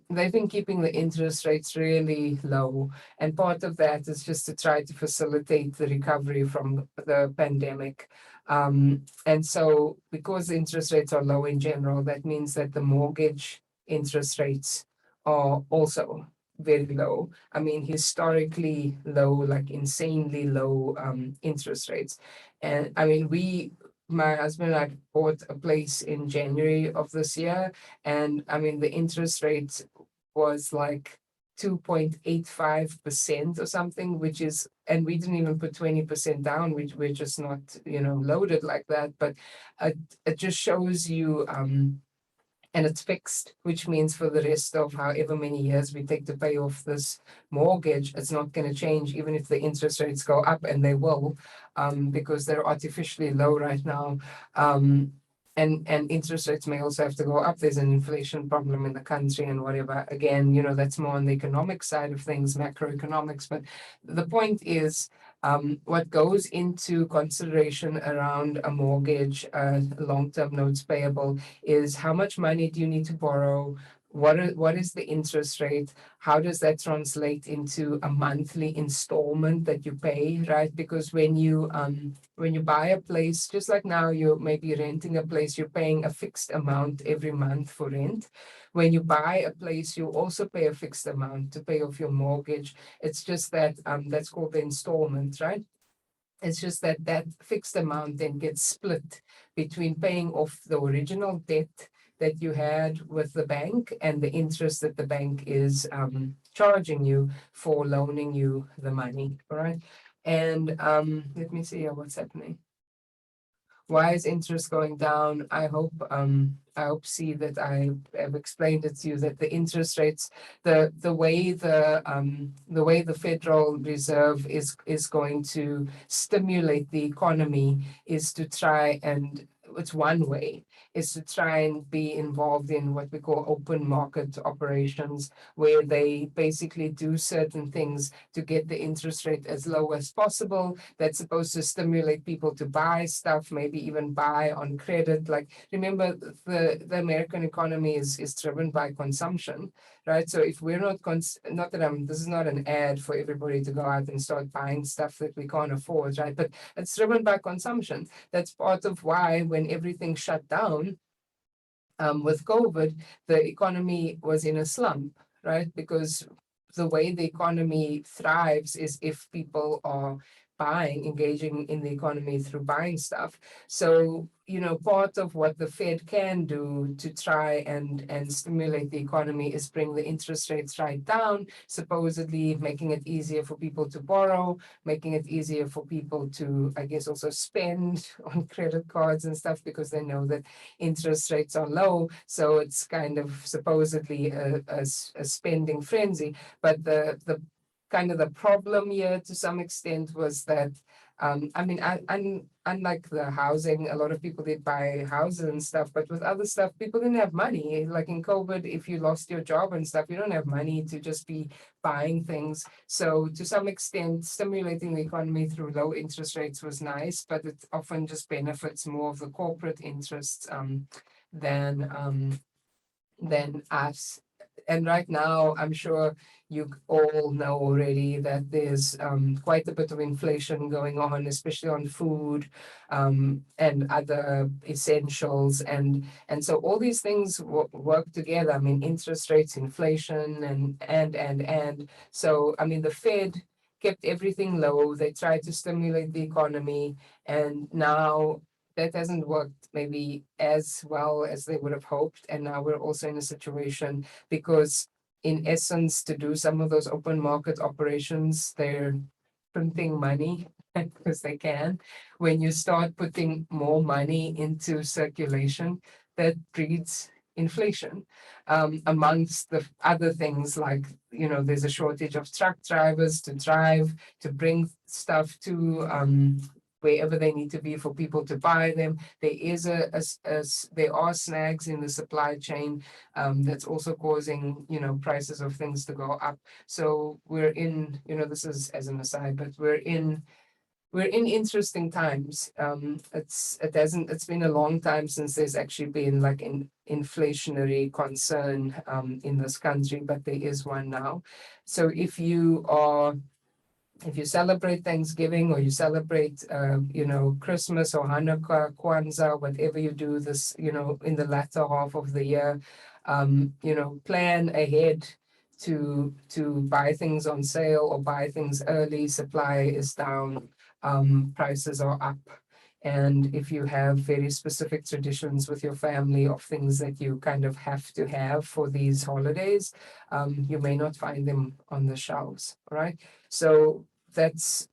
they've been keeping the interest rates really low. And part of that is just to try to facilitate the recovery from the pandemic. And so because the interest rates are low in general, that means that the mortgage interest rates are also very low. I mean, historically low, like insanely low interest rates. And I mean, my husband and I bought a place in January of this year, and I mean, the interest rate was like 2.85% or something, which is, and we didn't even put 20% down, which we're just not, loaded like that. But it just shows you, and it's fixed, which means for the rest of however many years we take to pay off this mortgage, it's not going to change, even if the interest rates go up, and they will, because they're artificially low right now. And interest rates may also have to go up. There's an inflation problem in the country and whatever. Again, that's more on the economic side of things, macroeconomics. But the point is, what goes into consideration around a mortgage, long-term notes payable, is how much money do you need to borrow? What is the interest rate? How does that translate into a monthly installment that you pay, right? Because when you buy a place, just like now you're maybe renting a place, you're paying a fixed amount every month for rent. When you buy a place, you also pay a fixed amount to pay off your mortgage. It's just that that's called the installment, right? It's just that that fixed amount then gets split between paying off the original debt that you had with the bank and the interest that the bank is charging you for loaning you the money, all right? And let me see what's happening. Why is interest going down? I hope see that I have explained it to you, that the interest rates, the way the Federal Reserve is going to stimulate the economy is to try, and it's one way, is to try and be involved in what we call open market operations, where they basically do certain things to get the interest rate as low as possible. That's supposed to stimulate people to buy stuff, maybe even buy on credit. Like, remember, the American economy is driven by consumption, right? So if we're not this is not an ad for everybody to go out and start buying stuff that we can't afford, right? But it's driven by consumption. That's part of why when everything shut down with COVID, the economy was in a slump, right? Because the way the economy thrives is if people are buying, engaging in the economy through buying stuff. So, part of what the Fed can do to try and stimulate the economy is bring the interest rates right down, supposedly making it easier for people to borrow, making it easier for people to, I guess, also spend on credit cards and stuff because they know that interest rates are low. So it's kind of supposedly a spending frenzy. But the kind of the problem here to some extent was that unlike the housing, a lot of people did buy houses and stuff, but with other stuff, people didn't have money. Like in COVID, if you lost your job and stuff, you don't have money to just be buying things. So to some extent, stimulating the economy through low interest rates was nice, but it often just benefits more of the corporate interests than us. And right now, I'm sure you all know already that there's quite a bit of inflation going on, especially on food and other essentials. And so all these things work together. I mean, interest rates, inflation, and. So, I mean, the Fed kept everything low. They tried to stimulate the economy. And now that hasn't worked maybe as well as they would have hoped. And now we're also in a situation because, in essence, to do some of those open market operations, they're printing money because they can. When you start putting more money into circulation, that breeds inflation, amongst the other things like, there's a shortage of truck drivers to bring stuff to wherever they need to be for people to buy them. There is there are snags in the supply chain that's also causing, prices of things to go up. So we're in, this is as an aside, but we're in interesting times. It's been a long time since there's actually been like an inflationary concern in this country, but there is one now. So if you celebrate Thanksgiving or you celebrate, Christmas or Hanukkah, Kwanzaa, whatever you do this, in the latter half of the year, plan ahead to buy things on sale or buy things early. Supply is down, prices are up. And if you have very specific traditions with your family of things that you kind of have to have for these holidays, you may not find them on the shelves, right? So that's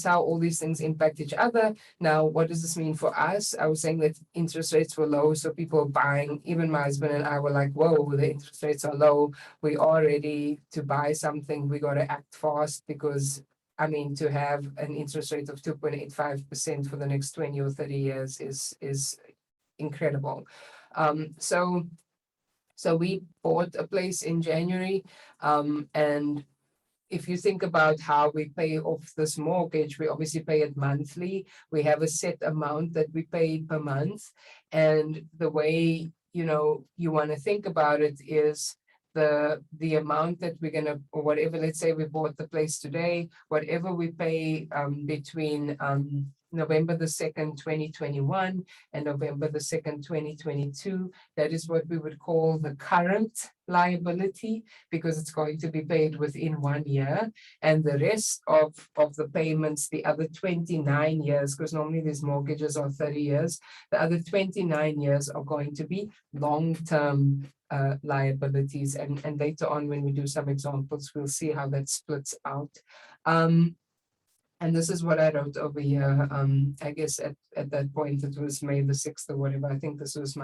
how all these things impact each other. Now, what does this mean for us? I was saying that interest rates were low, so people are buying. Even my husband and I were like, whoa, the interest rates are low. We are ready to buy something. We got to act fast because, I mean, to have an interest rate of 2.85% for the next 20 or 30 years is incredible. So we bought a place in January, and if you think about how we pay off this mortgage, we obviously pay it monthly. We have a set amount that we pay per month. And the way, you want to think about it is the amount that we're going to, or whatever, let's say we bought the place today, whatever we pay between November the 2nd, 2021 and November the 2nd, 2022, that is what we would call the current liability, because it's going to be paid within 1 year. And the rest of the payments, the other 29 years, because normally these mortgages are 30 years, the other 29 years are going to be long-term liabilities. And later on, when we do some examples, we'll see how that splits out. And this is what I wrote over here. I guess at that point, it was May the 6th or whatever. I think this was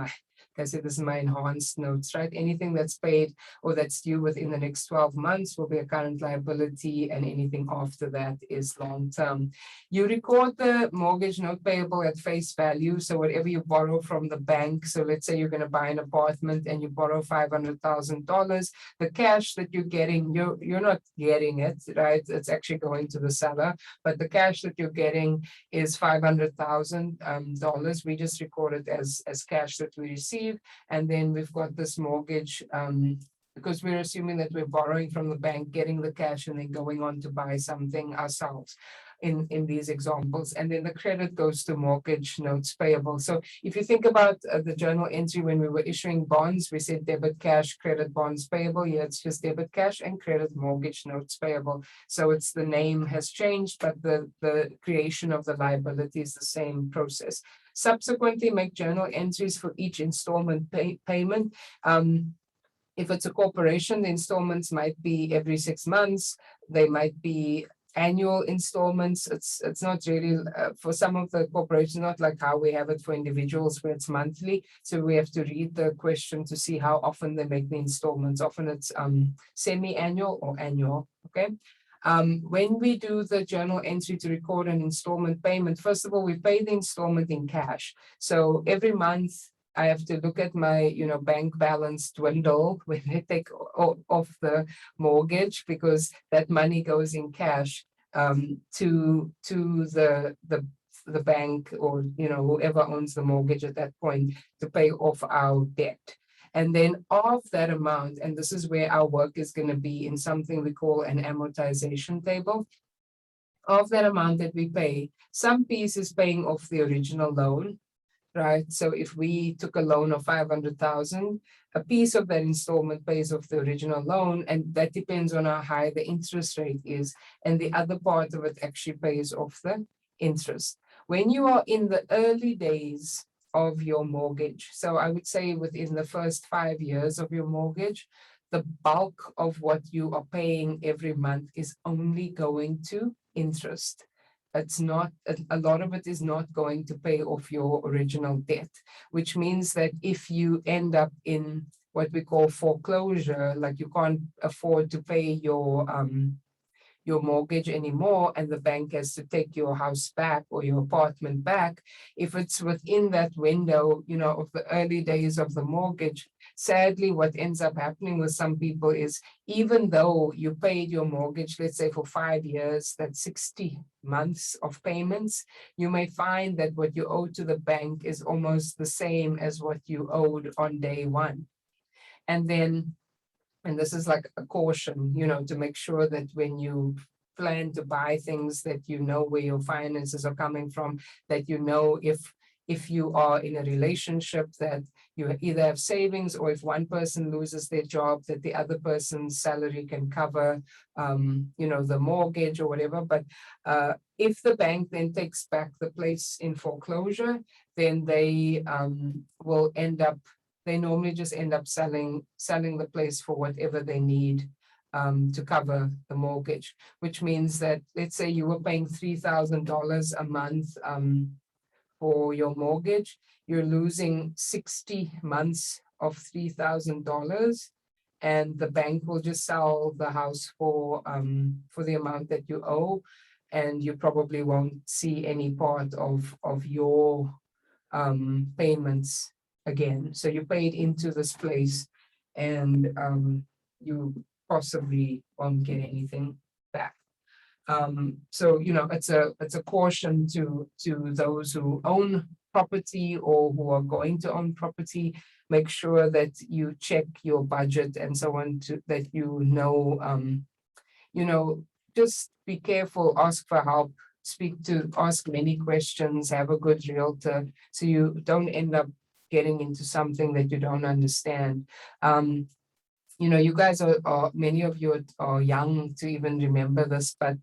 this is my enhanced notes, right? Anything that's paid or that's due within the next 12 months will be a current liability, and anything after that is long-term. You record the mortgage note payable at face value. So whatever you borrow from the bank, so let's say you're going to buy an apartment and you borrow $500,000, the cash that you're getting, you're not getting it, right? It's actually going to the seller, but the cash that you're getting is $500,000. We just record it as cash that we receive. And then we've got this mortgage, because we're assuming that we're borrowing from the bank, getting the cash, and then going on to buy something ourselves. in these examples. And then the credit goes to mortgage notes payable. So if you think about the journal entry when we were issuing bonds, we said debit cash, credit bonds payable. Yeah, it's just debit cash and credit mortgage notes payable. So it's the name has changed, but the creation of the liability is the same process. Subsequently, make journal entries for each installment payment. If it's a corporation, the installments might be every 6 months. They might be annual installments. It's not really for some of the corporations, not like how we have it for individuals where it's monthly. So we have to read the question to see how often they make the installments. Often it's semi-annual or annual. Okay. When we do the journal entry to record an installment payment, first of all, we pay the installment in cash. So every month I have to look at my, bank balance dwindle when I take off the mortgage, because that money goes in cash to the bank, or whoever owns the mortgage at that point, to pay off our debt. And then of that amount, and this is where our work is going to be in something we call an amortization table. Of that amount that we pay, some piece is paying off the original loan, right? So if we took a loan of 500,000, a piece of that installment pays off the original loan, and that depends on how high the interest rate is. And the other part of it actually pays off the interest. When you are in the early days of your mortgage, so I would say within the first 5 years of your mortgage, the bulk of what you are paying every month is only going to interest. It's not, a lot of it is not going to pay off your original debt, which means that if you end up in what we call foreclosure, like you can't afford to pay your mortgage anymore, and the bank has to take your house back or your apartment back, if it's within that window, of the early days of the mortgage, sadly, what ends up happening with some people is, even though you paid your mortgage, let's say for 5 years, that's 60 months of payments, you may find that what you owe to the bank is almost the same as what you owed on day one. And this is like a caution, to make sure that when you plan to buy things, that where your finances are coming from, that if you are in a relationship, that you either have savings, or if one person loses their job, that the other person's salary can cover, the mortgage or whatever. But if the bank then takes back the place in foreclosure, then they will end up, they normally just end up selling the place for whatever they need to cover the mortgage, which means that, let's say you were paying $3,000 a month for your mortgage, you're losing 60 months of $3,000, and the bank will just sell the house for the amount that you owe, and you probably won't see any part of your payments again. So you paid into this place, and you possibly won't get anything back. So it's a caution to those who own property or who are going to own property. Make sure that you check your budget and so on, that just be careful, ask for help, ask many questions, have a good realtor, so you don't end up getting into something that you don't understand. You guys are many of you are young to even remember this, but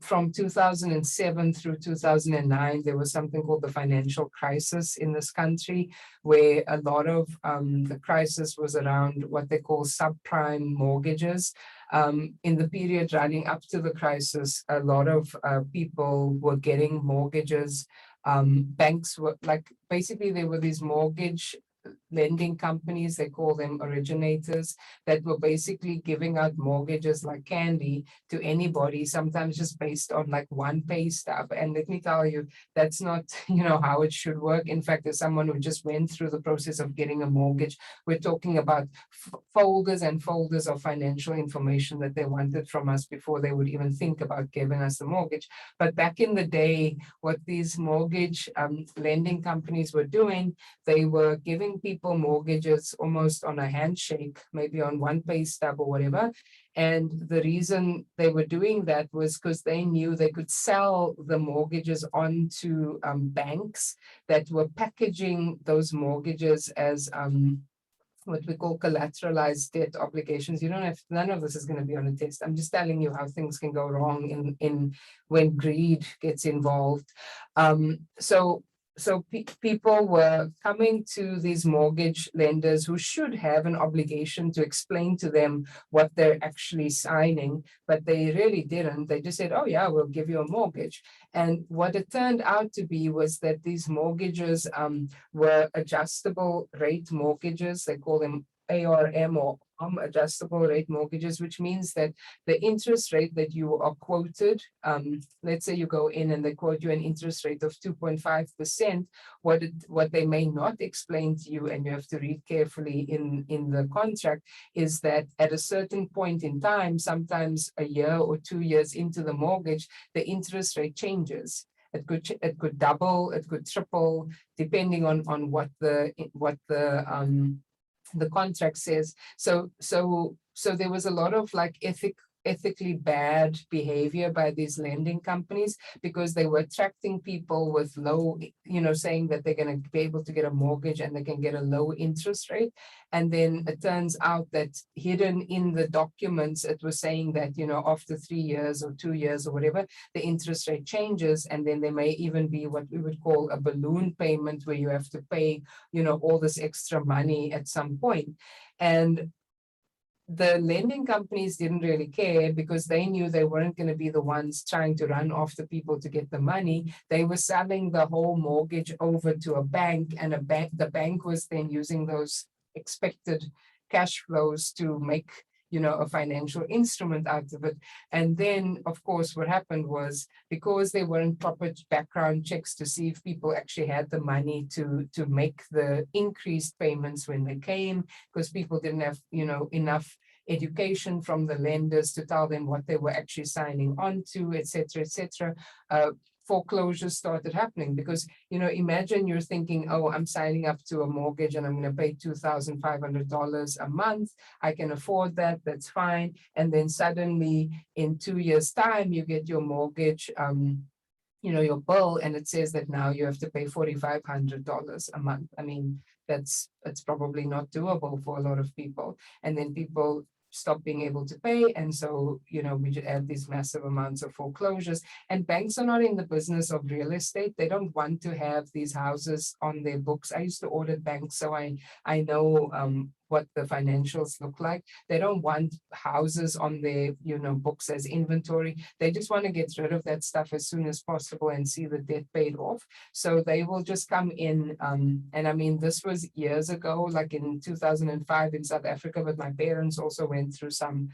from 2007 through 2009, there was something called the financial crisis in this country, where a lot of the crisis was around what they call subprime mortgages. In the period running up to the crisis, a lot of people were getting mortgages. Banks were basically there were these mortgage lending companies, they call them originators, that were basically giving out mortgages like candy to anybody, sometimes just based on like one pay stub. And let me tell you, that's not how it should work. In fact, as someone who just went through the process of getting a mortgage, we're talking about folders and folders of financial information that they wanted from us before they would even think about giving us the mortgage. But back in the day, what these mortgage lending companies were doing, they were giving people mortgages almost on a handshake, maybe on one pay stub or whatever. And the reason they were doing that was because they knew they could sell the mortgages onto banks that were packaging those mortgages as what we call collateralized debt obligations. You don't have, none of this is going to be on a test. I'm just telling you how things can go wrong in when greed gets involved. So people were coming to these mortgage lenders who should have an obligation to explain to them what they're actually signing, but they really didn't. They just said, oh yeah, we'll give you a mortgage. And what it turned out to be was that these mortgages were adjustable rate mortgages. They call them ARM or adjustable rate mortgages, which means that the interest rate that you are quoted, let's say you go in and they quote you an interest rate of 2.5%, what they may not explain to you, and you have to read carefully in the contract, is that at a certain point in time, sometimes a year or 2 years into the mortgage, the interest rate changes. It could double, it could triple, depending on what the contract says. So there was a lot of like ethically bad behavior by these lending companies, because they were attracting people with low, saying that they're going to be able to get a mortgage and they can get a low interest rate. And then it turns out that hidden in the documents, it was saying that, after 3 years or 2 years or whatever, the interest rate changes. And then there may even be what we would call a balloon payment, where you have to pay, all this extra money at some point. And the lending companies didn't really care, because they knew they weren't going to be the ones trying to run after people to get the money. They were selling the whole mortgage over to a bank, and the bank was then using those expected cash flows to make, a financial instrument out of it. And then, of course, what happened was, because there weren't proper background checks to see if people actually had the money to make the increased payments when they came, because people didn't have, enough education from the lenders to tell them what they were actually signing on to, et cetera, foreclosures started happening. Because, imagine you're thinking, oh, I'm signing up to a mortgage and I'm going to pay $2,500 a month. I can afford that. That's fine. And then suddenly in 2 years' time, you get your mortgage, your bill, and it says that now you have to pay $4,500 a month. I mean, it's probably not doable for a lot of people. And then people stop being able to pay. And so, we just add these massive amounts of foreclosures. And banks are not in the business of real estate. They don't want to have these houses on their books. I used to audit banks, so I know what the financials look like. They don't want houses on their, books as inventory. They just want to get rid of that stuff as soon as possible and see the debt paid off. So they will just come in. And I mean, this was years ago, like in 2005 in South Africa, but my parents also went through some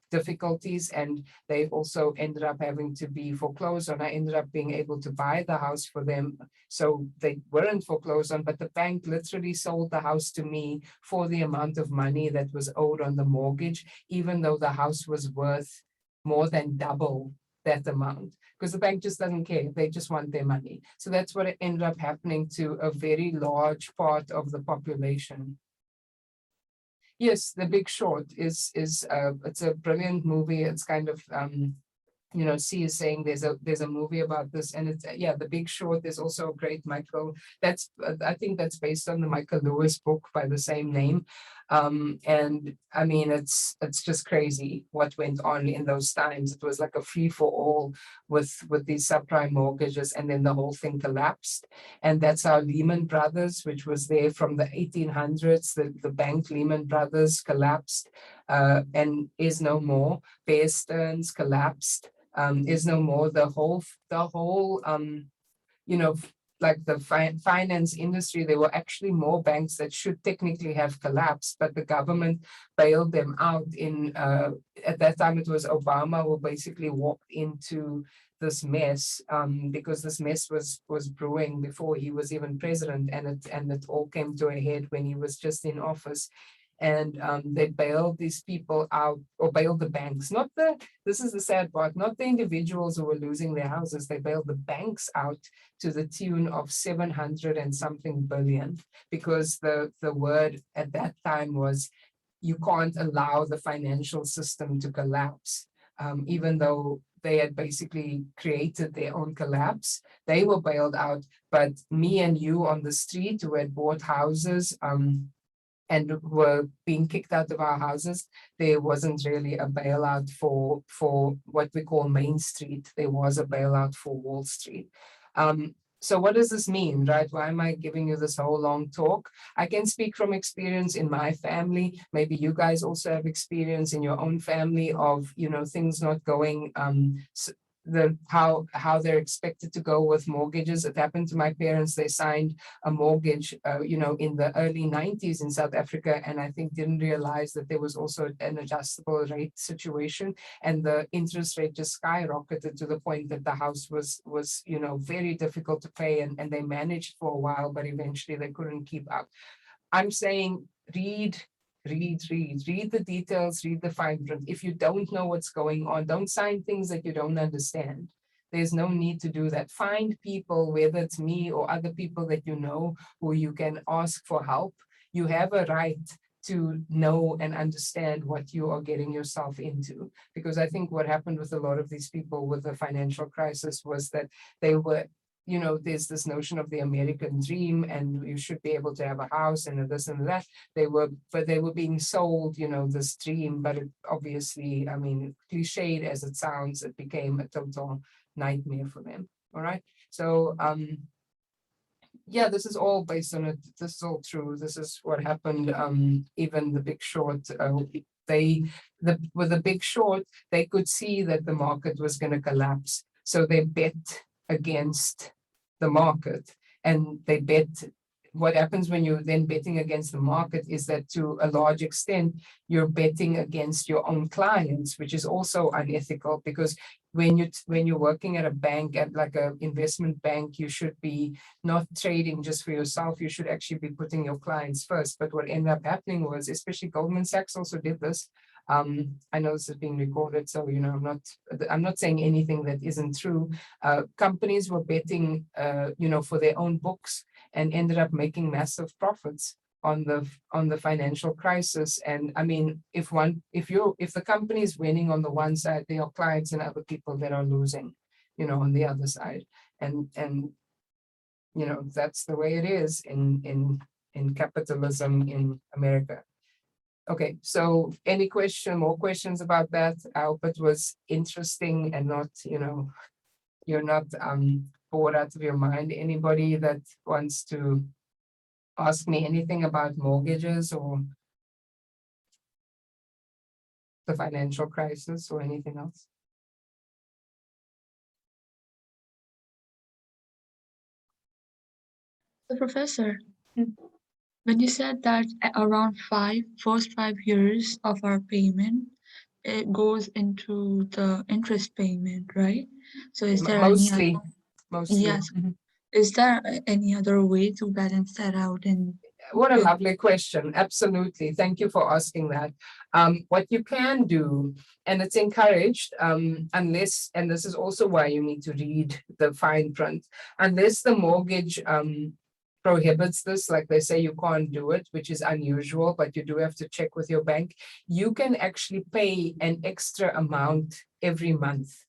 difficulties, and they also ended up having to be foreclosed on. I ended up being able to buy the house for them, so they weren't foreclosed on, but the bank literally sold the house to me for the amount of money that was owed on the mortgage, even though the house was worth more than double that amount, because the bank just doesn't care. They just want their money. So that's what ended up happening to a very large part of the population. Yes, The Big Short is it's a brilliant movie. It's kind of C is saying there's a movie about this, and it's The Big Short. There's also a great I think that's based on the Michael Lewis book by the same name. And I mean, it's just crazy what went on in those times. It was like a free for all with these subprime mortgages, and then the whole thing collapsed. And that's how Lehman Brothers, which was there from the 1800s, the bank Lehman Brothers collapsed and is no more. Bear Stearns collapsed, is no more. The whole like the finance industry, there were actually more banks that should technically have collapsed, but the government bailed them out. At that time, it was Obama who basically walked into this mess, because this mess was brewing before he was even president, and it all came to a head when he was just in office. And they bailed these people out, or bailed the banks. This is the sad part, not the individuals who were losing their houses. They bailed the banks out to the tune of 700 and something billion, because the word at that time was, you can't allow the financial system to collapse. Even though they had basically created their own collapse, they were bailed out. But me and you on the street who had bought houses, and were being kicked out of our houses, there wasn't really a bailout for what we call Main Street. There was a bailout for Wall Street. So what does this mean, right? Why am I giving you this whole long talk? I can speak from experience in my family. Maybe you guys also have experience in your own family of, things not going, how they're expected to go with mortgages. It happened to my parents. They signed a mortgage, in the early 90s in South Africa, and I think didn't realize that there was also an adjustable rate situation, and the interest rate just skyrocketed to the point that the house was very difficult to pay, and they managed for a while, but eventually they couldn't keep up. I'm saying read the details, read the fine print. If you don't know what's going on, don't sign things that you don't understand. There's no need to do that. Find people, whether it's me or other people that you know, who you can ask for help. You have a right to know and understand what you are getting yourself into. Because I think what happened with a lot of these people with the financial crisis was that they were, there's this notion of the American dream, and you should be able to have a house and this and that. They were being sold, this dream, but it obviously, cliched as it sounds, it became a total nightmare for them. All right. So, yeah, this is all based on it. This is all true. This is what happened. Even The Big Short, with The Big Short, they could see that the market was going to collapse. So they bet against the market, and they bet. What happens when you're then betting against the market is that to a large extent, you're betting against your own clients, which is also unethical, because when you're working at a bank, at like an investment bank, you should be not trading just for yourself. You should actually be putting your clients first. But what ended up happening was, especially Goldman Sachs also did this. I know this is being recorded, so I'm not saying anything that isn't true. Companies were betting, for their own books, and ended up making massive profits on the financial crisis. And if the company is winning on the one side, there are clients and other people that are losing, on the other side. And that's the way it is in capitalism in America. Okay, so more questions about that? I hope it was interesting and not, you're not bored out of your mind. Anybody that wants to ask me anything about mortgages or the financial crisis or anything else? So, Professor, when you said that around first 5 years of our payment, it goes into the interest payment, right? So is there Mostly. yes, Mhm. is there any other way to balance that out? And What a lovely question. Absolutely. Thank you for asking that. What you can do, and it's encouraged, unless, and this is also why you need to read the fine print, unless the mortgage prohibits this, like they say you can't do it, which is unusual, but you do have to check with your bank. You can actually pay an extra amount every month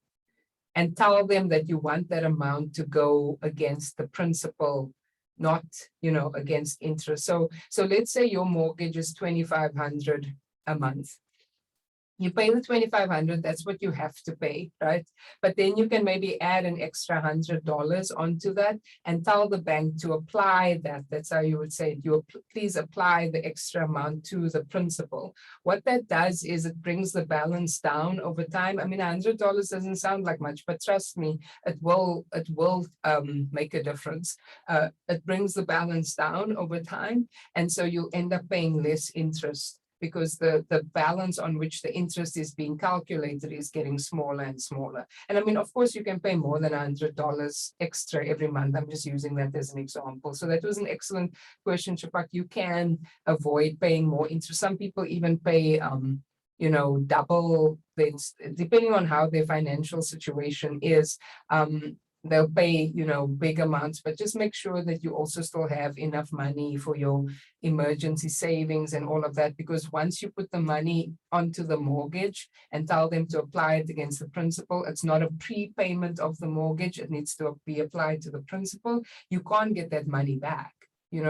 and tell them that you want that amount to go against the principal, not against interest. So let's say your mortgage is $2,500 a month. You pay the $2,500, that's what you have to pay, right? But then you can maybe add an extra $100 onto that and tell the bank to apply that. That's how you would say it. Please apply the extra amount to the principal. What that does is it brings the balance down over time. $100 doesn't sound like much, but trust me, it will make a difference. It brings the balance down over time, and so you'll end up paying less interest, because the balance on which the interest is being calculated is getting smaller and smaller. And of course, you can pay more than $100 extra every month. I'm just using that as an example. So that was an excellent question, Shapak. You can avoid paying more interest. Some people even pay, double things, depending on how their financial situation is. they'll pay, big amounts, but just make sure that you also still have enough money for your emergency savings and all of that, because once you put the money onto the mortgage and tell them to apply it against the principal, it's not a prepayment of the mortgage. It needs to be applied to the principal. You can't get that money back.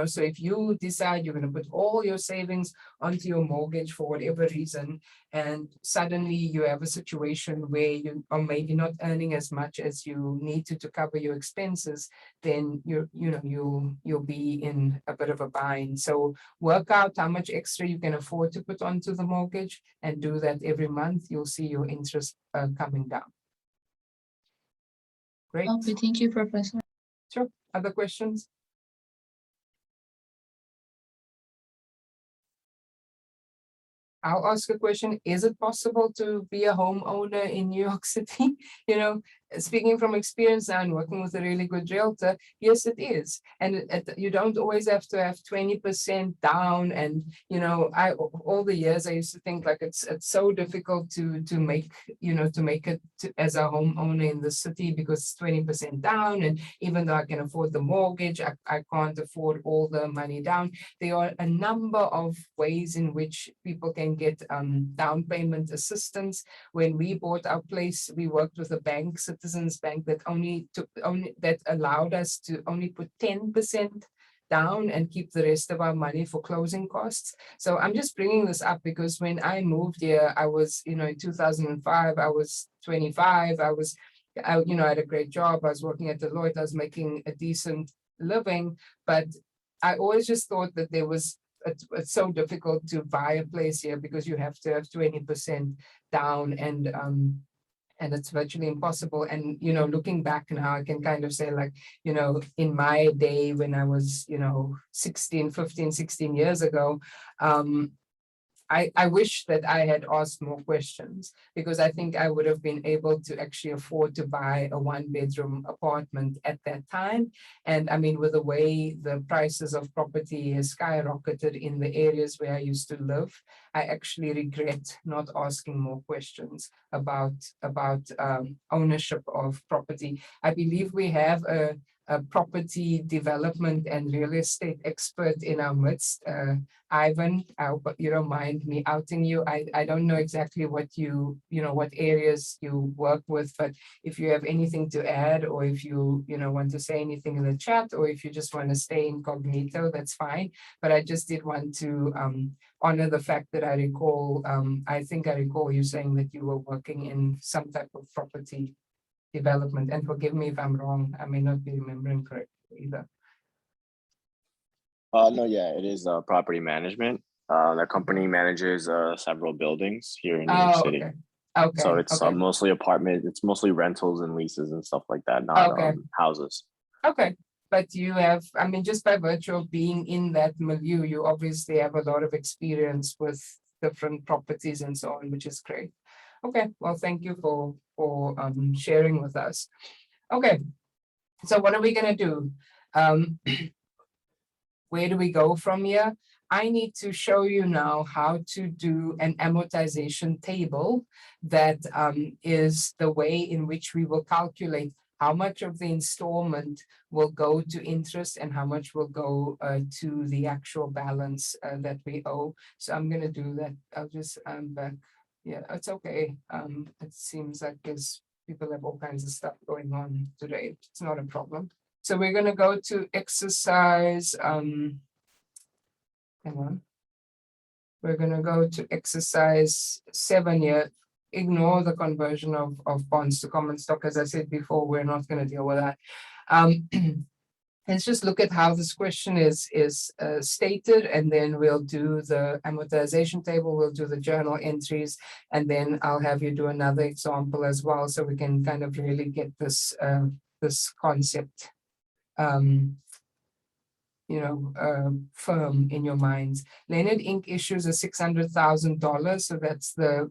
So if you decide you're going to put all your savings onto your mortgage for whatever reason, and suddenly you have a situation where you are maybe not earning as much as you need to cover your expenses, then you'll be in a bit of a bind. So work out how much extra you can afford to put onto the mortgage and do that every month. You'll see your interest coming down. Great. Okay, thank you, Professor. Sure. Other questions? I'll ask a question. Is it possible to be a homeowner in New York City? Speaking from experience now and working with a really good realtor, yes, it is. And you don't always have to have 20% down. And, all the years I used to think like it's so difficult to make it as a homeowner in the city because it's 20% down. And even though I can afford the mortgage, I can't afford all the money down. There are a number of ways in which people can get down payment assistance. When we bought our place, we worked with a bank, Citizens Bank, that that allowed us to only put 10% down and keep the rest of our money for closing costs. So I'm just bringing this up because when I moved here, I was, in 2005, I was 25. I had a great job. I was working at Deloitte. I was making a decent living, but I always just thought that it's so difficult to buy a place here because you have to have 20% down, and it's virtually impossible. And looking back now, I can kind of say, like, in my day when I was 16 years ago, I wish that I had asked more questions, because I think I would have been able to actually afford to buy a 1-bedroom apartment at that time. And I mean, with the way the prices of property has skyrocketed in the areas where I used to live, I actually regret not asking more questions about ownership of property. I believe we have a property development and real estate expert in our midst. Ivan, I hope you don't mind me outing you. I don't know exactly what what areas you work with, but if you have anything to add, or if you want to say anything in the chat, or if you just want to stay incognito, that's fine. But I just did want to honor the fact that I think I recall you saying that you were working in some type of property development, and forgive me if I'm wrong. I may not be remembering correctly either. No, yeah, it is property management. The company manages several buildings here in New York City. Okay. So it's mostly apartment. It's mostly rentals and leases and stuff like that, not houses. Okay. But you have, I mean, just by virtue of being in that milieu, you obviously have a lot of experience with different properties and so on, which is great. Okay, well, thank you for sharing with us. Okay, so what are we gonna do? Where do we go from here? I need to show you now how to do an amortization table that is the way in which we will calculate how much of the installment will go to interest and how much will go to the actual balance that we owe. So I'm gonna do that. I'll just back. Yeah, it's okay. It seems like people have all kinds of stuff going on today. It's not a problem. So we're going to go to exercise. Hang on. We're going to go to exercise 7 here. Ignore the conversion of bonds to common stock. As I said before, we're not going to deal with that. Let's just look at how this question is stated, and then we'll do the amortization table, we'll do the journal entries, and then I'll have you do another example as well, so we can kind of really get this this concept firm in your minds. Leonard Inc. issues a $600,000, so that's the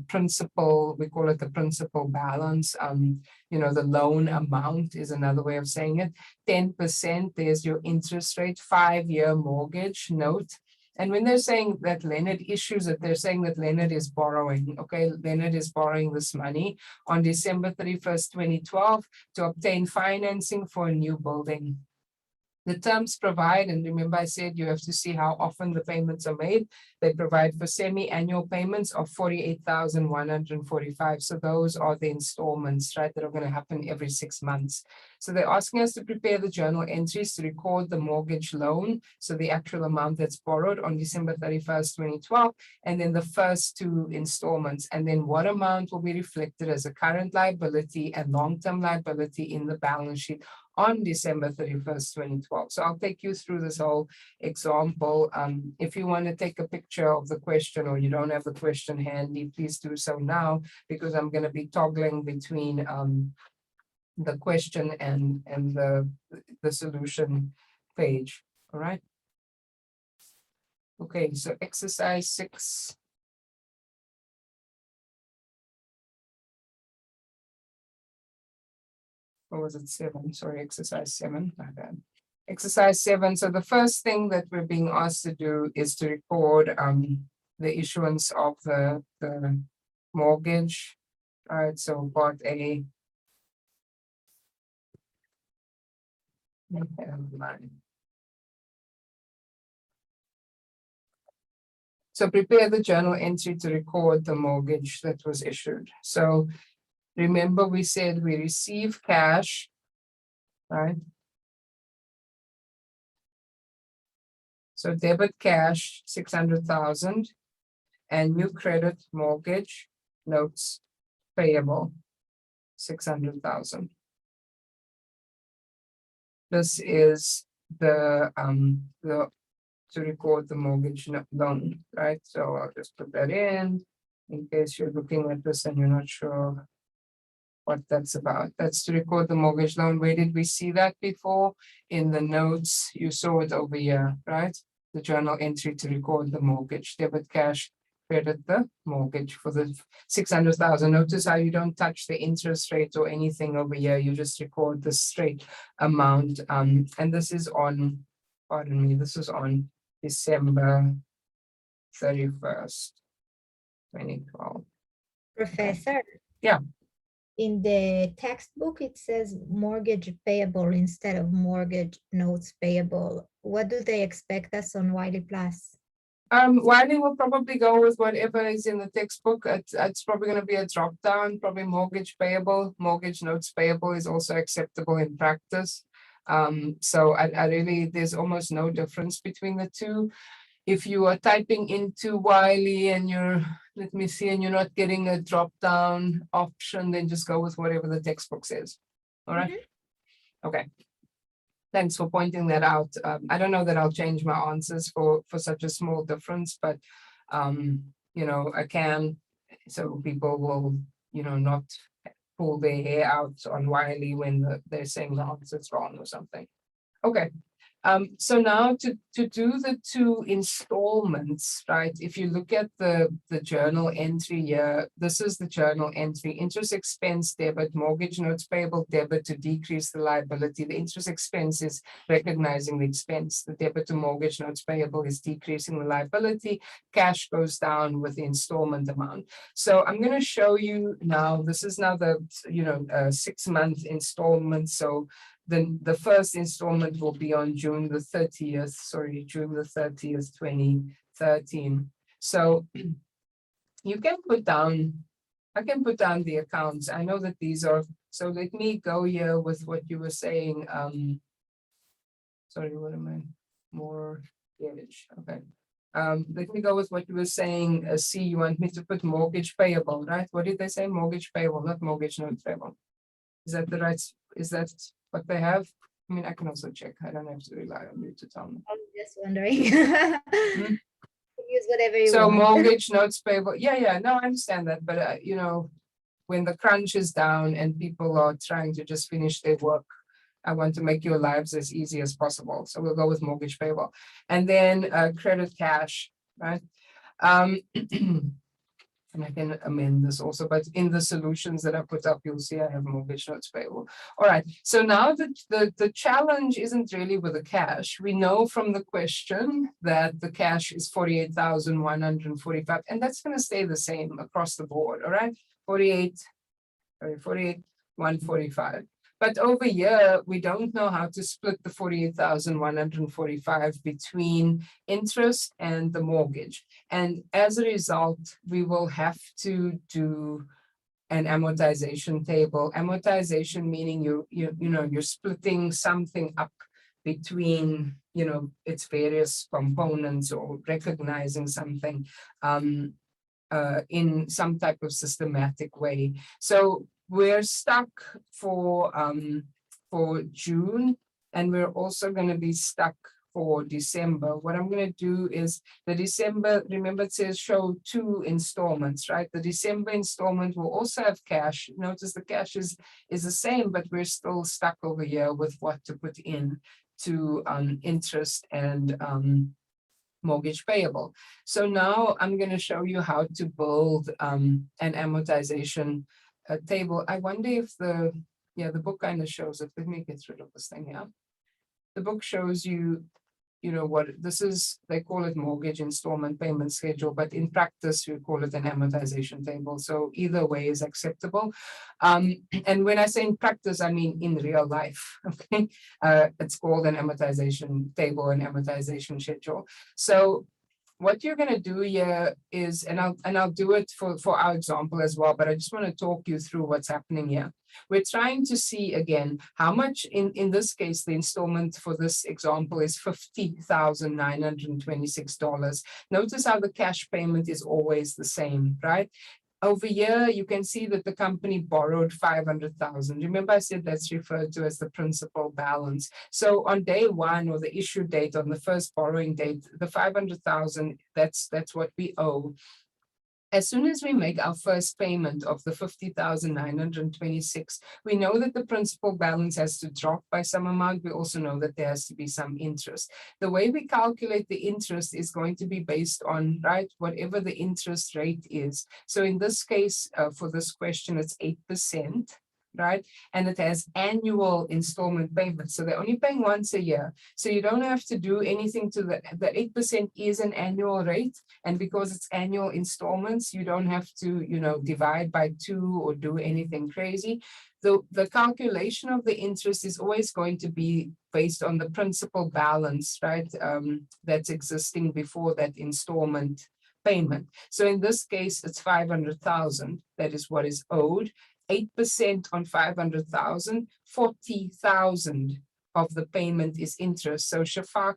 principal. We call it the principal balance. The loan amount is another way of saying it. 10%. There's your interest rate. 5-year mortgage note. And when they're saying that Leonard issues it, they're saying that Leonard is borrowing, okay? Leonard is borrowing this money on December 31st, 2012 to obtain financing for a new building. The terms provide, and remember I said you have to see how often the payments are made. They provide for semi-annual payments of 48,145. So those are the installments, right, that are going to happen every 6 months. So they're asking us to prepare the journal entries to record the mortgage loan, so the actual amount that's borrowed on December 31st, 2012, and then the first 2 installments, and then what amount will be reflected as a current liability and long-term liability in the balance sheet on December 31st, 2012. So I'll take you through this whole example. If you want to take a picture of the question or you don't have the question handy, please do so now, because I'm going to be toggling between the question and the solution page. All right. Okay, so exercise 6. Or was it 7? Sorry, exercise 7. My bad. Exercise 7. So the first thing that we're being asked to do is to record the issuance of the mortgage. All right, so part A. So prepare the journal entry to record the mortgage that was issued. So remember we said we receive cash, right? So debit cash, 600,000, and new credit mortgage notes payable, 600,000. This is the to record the mortgage loan, right? So I'll just put that in case you're looking at this and you're not sure what that's about. That's to record the mortgage loan. Where did we see that before? In the notes, you saw it over here, right? The journal entry to record the mortgage, debit cash, credit the mortgage for the 600,000. Notice how you don't touch the interest rate or anything over here. You just record the straight amount. And this is on, pardon me, this is on December 31st, 2012. Professor? Yeah. In the textbook, it says mortgage payable instead of mortgage notes payable. What do they expect us on Wiley Plus? Wiley will probably go with whatever is in the textbook. It's probably going to be a drop down, probably mortgage payable. Mortgage notes payable is also acceptable in practice. So I really, there's almost no difference between the two. If you are typing into Wiley and you're, let me see, and you're not getting a drop down option, then just go with whatever the textbook says. All right. Okay. Thanks for pointing that out. I don't know that I'll change my answers for such a small difference, but you know, I can, so people will, you know, not pull their hair out on Wiley when they're saying the answer's wrong or something. Okay. So now to do the 2 installments, right? If you look at the journal entry here, this is the journal entry: interest expense debit, mortgage notes payable debit to decrease the liability. The interest expense is recognizing the expense. The debit to mortgage notes payable is decreasing the liability. Cash goes down with the installment amount. So I'm going to show you now. This is now the 6-month installment. So then the first installment will be on June the 30th, 2013. So you can put down, I can put down the accounts. I know that these are, so let me go here with what you were saying. Sorry, what am I? Mortgage, okay. Let me go with what you were saying. C, you want me to put mortgage payable, right? What did they say? Mortgage payable, not mortgage notes payable. Is that the right, is that what they have? I mean, I can also check. I don't have to rely on you to tell me. I'm just wondering. Use whatever you So want. mortgage notes payable. Yeah, no, I understand that. But, you know, when the crunch is down and people are trying to just finish their work, I want to make your lives as easy as possible. So we'll go with mortgage payable. And then credit cash, right? And I can amend this also, but in the solutions that I put up, you'll see I have mortgage notes payable. All right, so now the challenge isn't really with the cash. We know from the question that the cash is 48,145, and that's going to stay the same across the board. All right, 48,145. But over here, we don't know how to split the 48,145 between interest and the mortgage. And as a result, we will have to do an amortization table. Amortization meaning you're splitting something up between its various components, or recognizing something in some type of systematic way. So we're stuck for June, and we're also going to be stuck for December. What I'm going to do is the December, remember it says show 2 installments, right? The December installment will also have cash. Notice the cash is the same, but we're still stuck over here with what to put in to interest and mortgage payable. So now I'm going to show you how to build an amortization table. I wonder if the book kind of shows it. Let me get rid of this thing here. The book shows you, what this is. They call it mortgage installment payment schedule, but in practice we call it an amortization table. So either way is acceptable. And when I say in practice, I mean in real life. Okay, it's called an amortization table and amortization schedule. So what you're going to do here is, and I'll do it for our example as well, but I just want to talk you through what's happening here. We're trying to see again how much in this case the installment for this example is $50,926. Notice how the cash payment is always the same, right? Over here, you can see that the company borrowed 500,000. Remember I said that's referred to as the principal balance. So on day one, or the issue date, on the first borrowing date, the 500,000, that's what we owe. As soon as we make our first payment of the 50,926, we know that the principal balance has to drop by some amount. We also know that there has to be some interest. The way we calculate the interest is going to be based on, right, whatever the interest rate is. So in this case, for this question, it's 8%. Right? And it has annual installment payments. So they're only paying once a year. So you don't have to do anything to the 8% is an annual rate. And because it's annual installments, you don't have to, divide by 2 or do anything crazy. The calculation of the interest is always going to be based on the principal balance, right? That's existing before that installment payment. So in this case, it's 500,000. That is what is owed. 8% on 500,000, 40,000 of the payment is interest. So Shafak,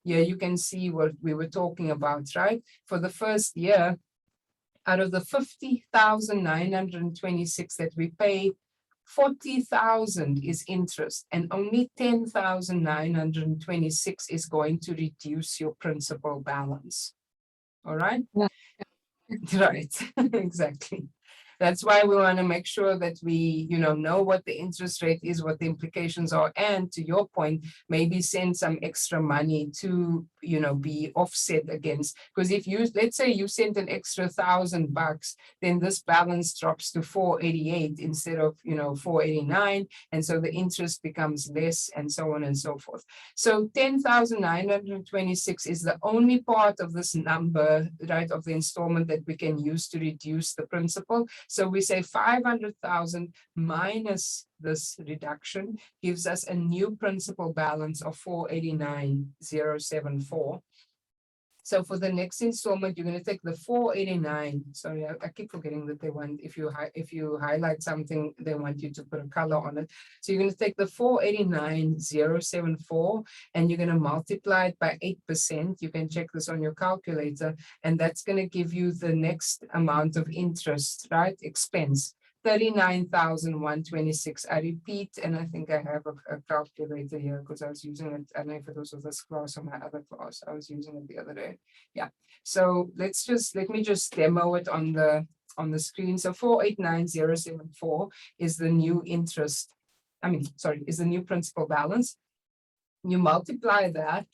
you can see what we were talking about, right? For the first year, out of the 50,926 that we pay, 40,000 is interest, and only 10,926 is going to reduce your principal balance. All right? Yeah. Right, exactly. That's why we want to make sure that we, know what the interest rate is, what the implications are, and to your point, maybe send some extra money to, be offset against. Because if let's say you sent an extra $1,000, then this balance drops to 488 instead of, 489, and so the interest becomes less, and so on and so forth. So 10,926 is the only part of this number, right, of the installment that we can use to reduce the principal. So we say 500,000 minus this reduction gives us a new principal balance of 489,074. So for the next installment, you're going to take the 489. Sorry, I keep forgetting that they want, if you highlight something, they want you to put a color on it. So you're going to take the 489,074 and you're going to multiply it by 8%. You can check this on your calculator, and that's going to give you the next amount of interest, right? Expense. 39,126. I repeat, and I think I have a calculator here because I was using it. I don't know if it was with this class or my other class. I was using it the other day. Yeah. So let me just demo it on the screen. So 489,074 is the new interest. Is the new principal balance. You multiply that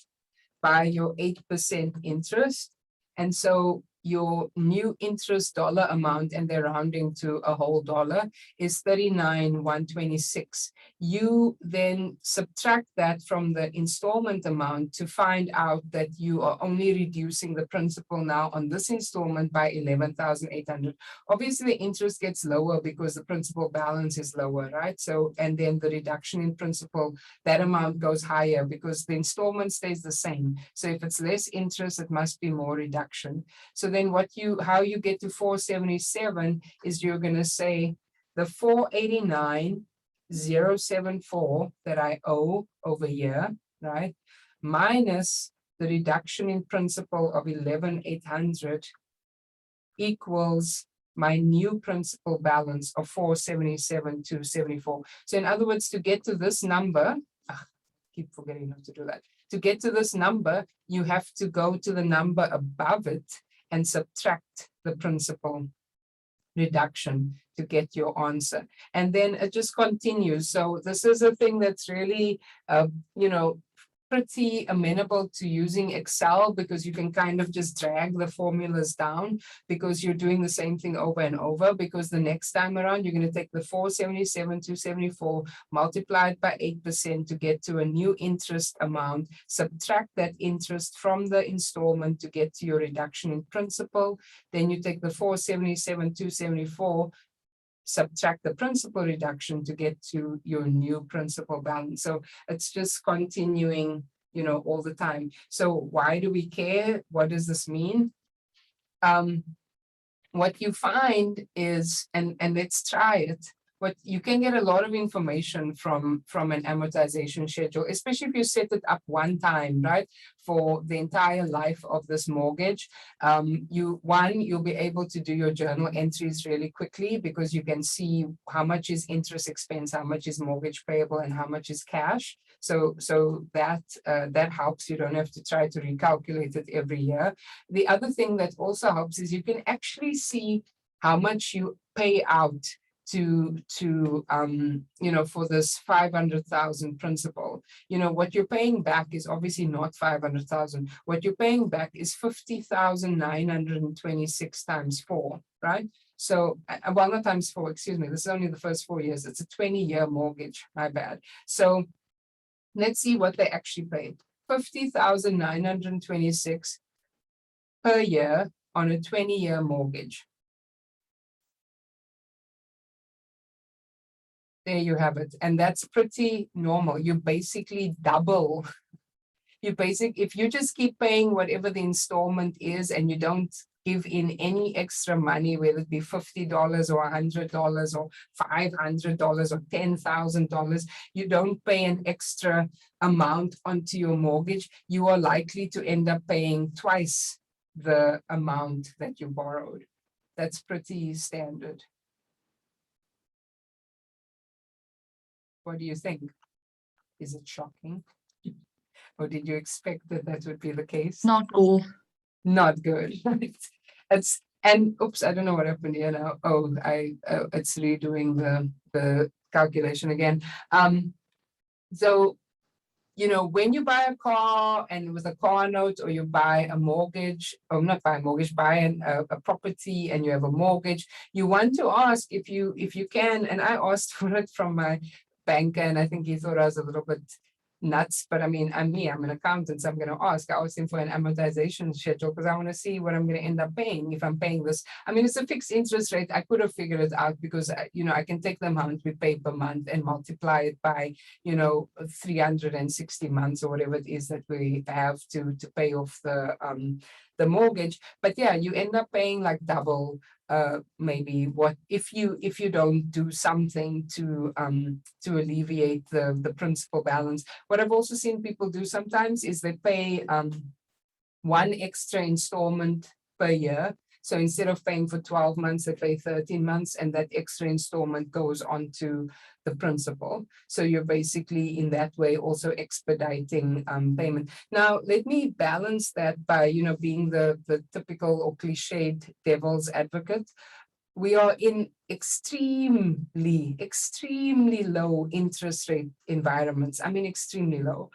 by your 8% interest, and so your new interest dollar amount, and they're rounding to a whole dollar, is 39,126. You then subtract that from the installment amount to find out that you are only reducing the principal now on this installment by 11,800. Obviously, the interest gets lower because the principal balance is lower, right? So, and then the reduction in principal, that amount goes higher because the installment stays the same. So if it's less interest, it must be more reduction. So then how you get to 477 is you're going to say the 489,074 that I owe over here, right? Minus the reduction in principal of 11,800 equals my new principal balance of 477,274. So in other words, to get to this number, keep forgetting not to do that. To get to this number, you have to go to the number above it and subtract the principal reduction to get your answer. And then it just continues. So this is a thing that's really, pretty amenable to using Excel, because you can kind of just drag the formulas down because you're doing the same thing over and over, because the next time around, you're going to take the 477,274, multiply it by 8% to get to a new interest amount, subtract that interest from the installment to get to your reduction in principal. Then you take the 477,274, subtract the principal reduction to get to your new principal balance. So it's just continuing, all the time. So why do we care? What does this mean? What you find is, and let's try it, but you can get a lot of information from an amortization schedule, especially if you set it up one time, right, for the entire life of this mortgage. You'll be able to do your journal entries really quickly, because you can see how much is interest expense, how much is mortgage payable, and how much is cash. So that helps. You don't have to try to recalculate it every year. The other thing that also helps is you can actually see how much you pay out for this 500,000 principal. What you're paying back is obviously not 500,000. What you're paying back is 50,926 times 4, right? So, well, not times 4, excuse me. This is only the first 4 years. It's a 20-year mortgage, my bad. So let's see what they actually paid. 50,926 per year on a 20-year mortgage. There you have it. And that's pretty normal. You basically double. If you just keep paying whatever the installment is and you don't give in any extra money, whether it be $50 or $100 or $500 or $10,000, you don't pay an extra amount onto your mortgage, you are likely to end up paying twice the amount that you borrowed. That's pretty standard. What do you think? Is it shocking? Or did you expect that that would be the case? Not cool. Not good. Oops, I don't know what happened here now. Oh, it's redoing the calculation again. So, when you buy a car and with a car note, or you buy a mortgage, or not buy a mortgage, buy a property and you have a mortgage, you want to ask if you can, and I asked for it from my banker, and I think he thought I was a little bit nuts, but I mean, I'm an accountant, so I'm going to ask. I asked him for an amortization schedule because I want to see what I'm going to end up paying if I'm paying this. I mean, it's a fixed interest rate. I could have figured it out because, I can take the amount we pay per month and multiply it by, 360 months or whatever it is that we have to pay off the mortgage. But yeah, you end up paying like double maybe what if you don't do something to alleviate the principal balance. What I've also seen people do sometimes is they pay one extra installment per year. So instead of paying for 12 months, they pay 13 months, and that extra installment goes on to the principal. So you're basically in that way also expediting payment. Now, let me balance that by, being the typical or cliched devil's advocate. we are in extremely low interest rate environments. I mean, extremely low.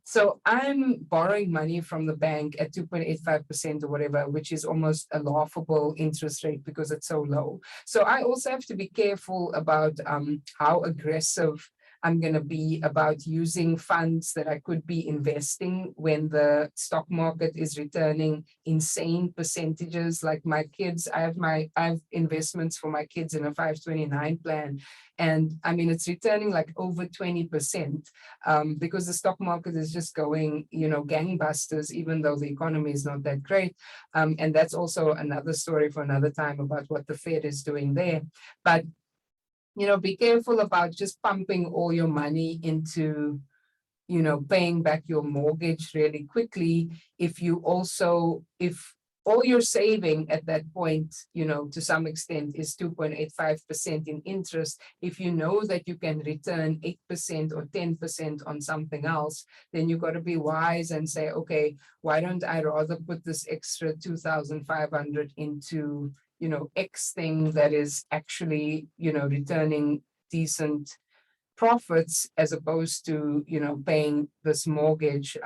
So I'm borrowing money from the bank at 2.85% or whatever, which is almost a laughable interest rate because it's so low. So I also have to be careful about how aggressive I'm going to be about using funds that I could be investing when the stock market is returning insane percentages. Like my kids, I have investments for my kids in a 529 plan. And I mean, it's returning like over 20% because the stock market is just going, gangbusters, even though the economy is not that great. And that's also another story for another time about what the Fed is doing there. But be careful about just pumping all your money into, paying back your mortgage really quickly. If all you're saving at that point, to some extent is 2.85% in interest, if you know that you can return 8% or 10% on something else, then you've got to be wise and say, okay, why don't I rather put this extra 2,500 into X thing that is actually, returning decent profits as opposed to, paying this mortgage,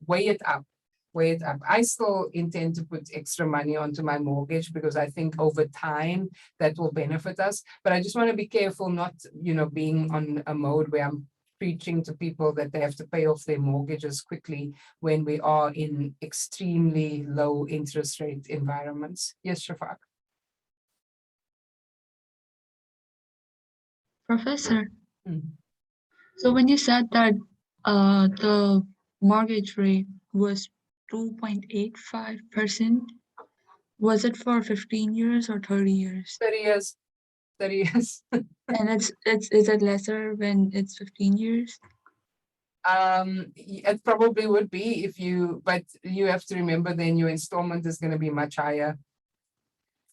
weigh it up. I still intend to put extra money onto my mortgage because I think over time that will benefit us. But I just want to be careful not, being on a mode where I'm preaching to people that they have to pay off their mortgages quickly when we are in extremely low interest rate environments. Yes, Shafak. Professor, Mm. so when you said that the mortgage rate was 2.85%, was it for 15 years or 30 years? 30 years. 30 years. And is it lesser when it's 15 years? It probably would be but you have to remember then your installment is going to be much higher.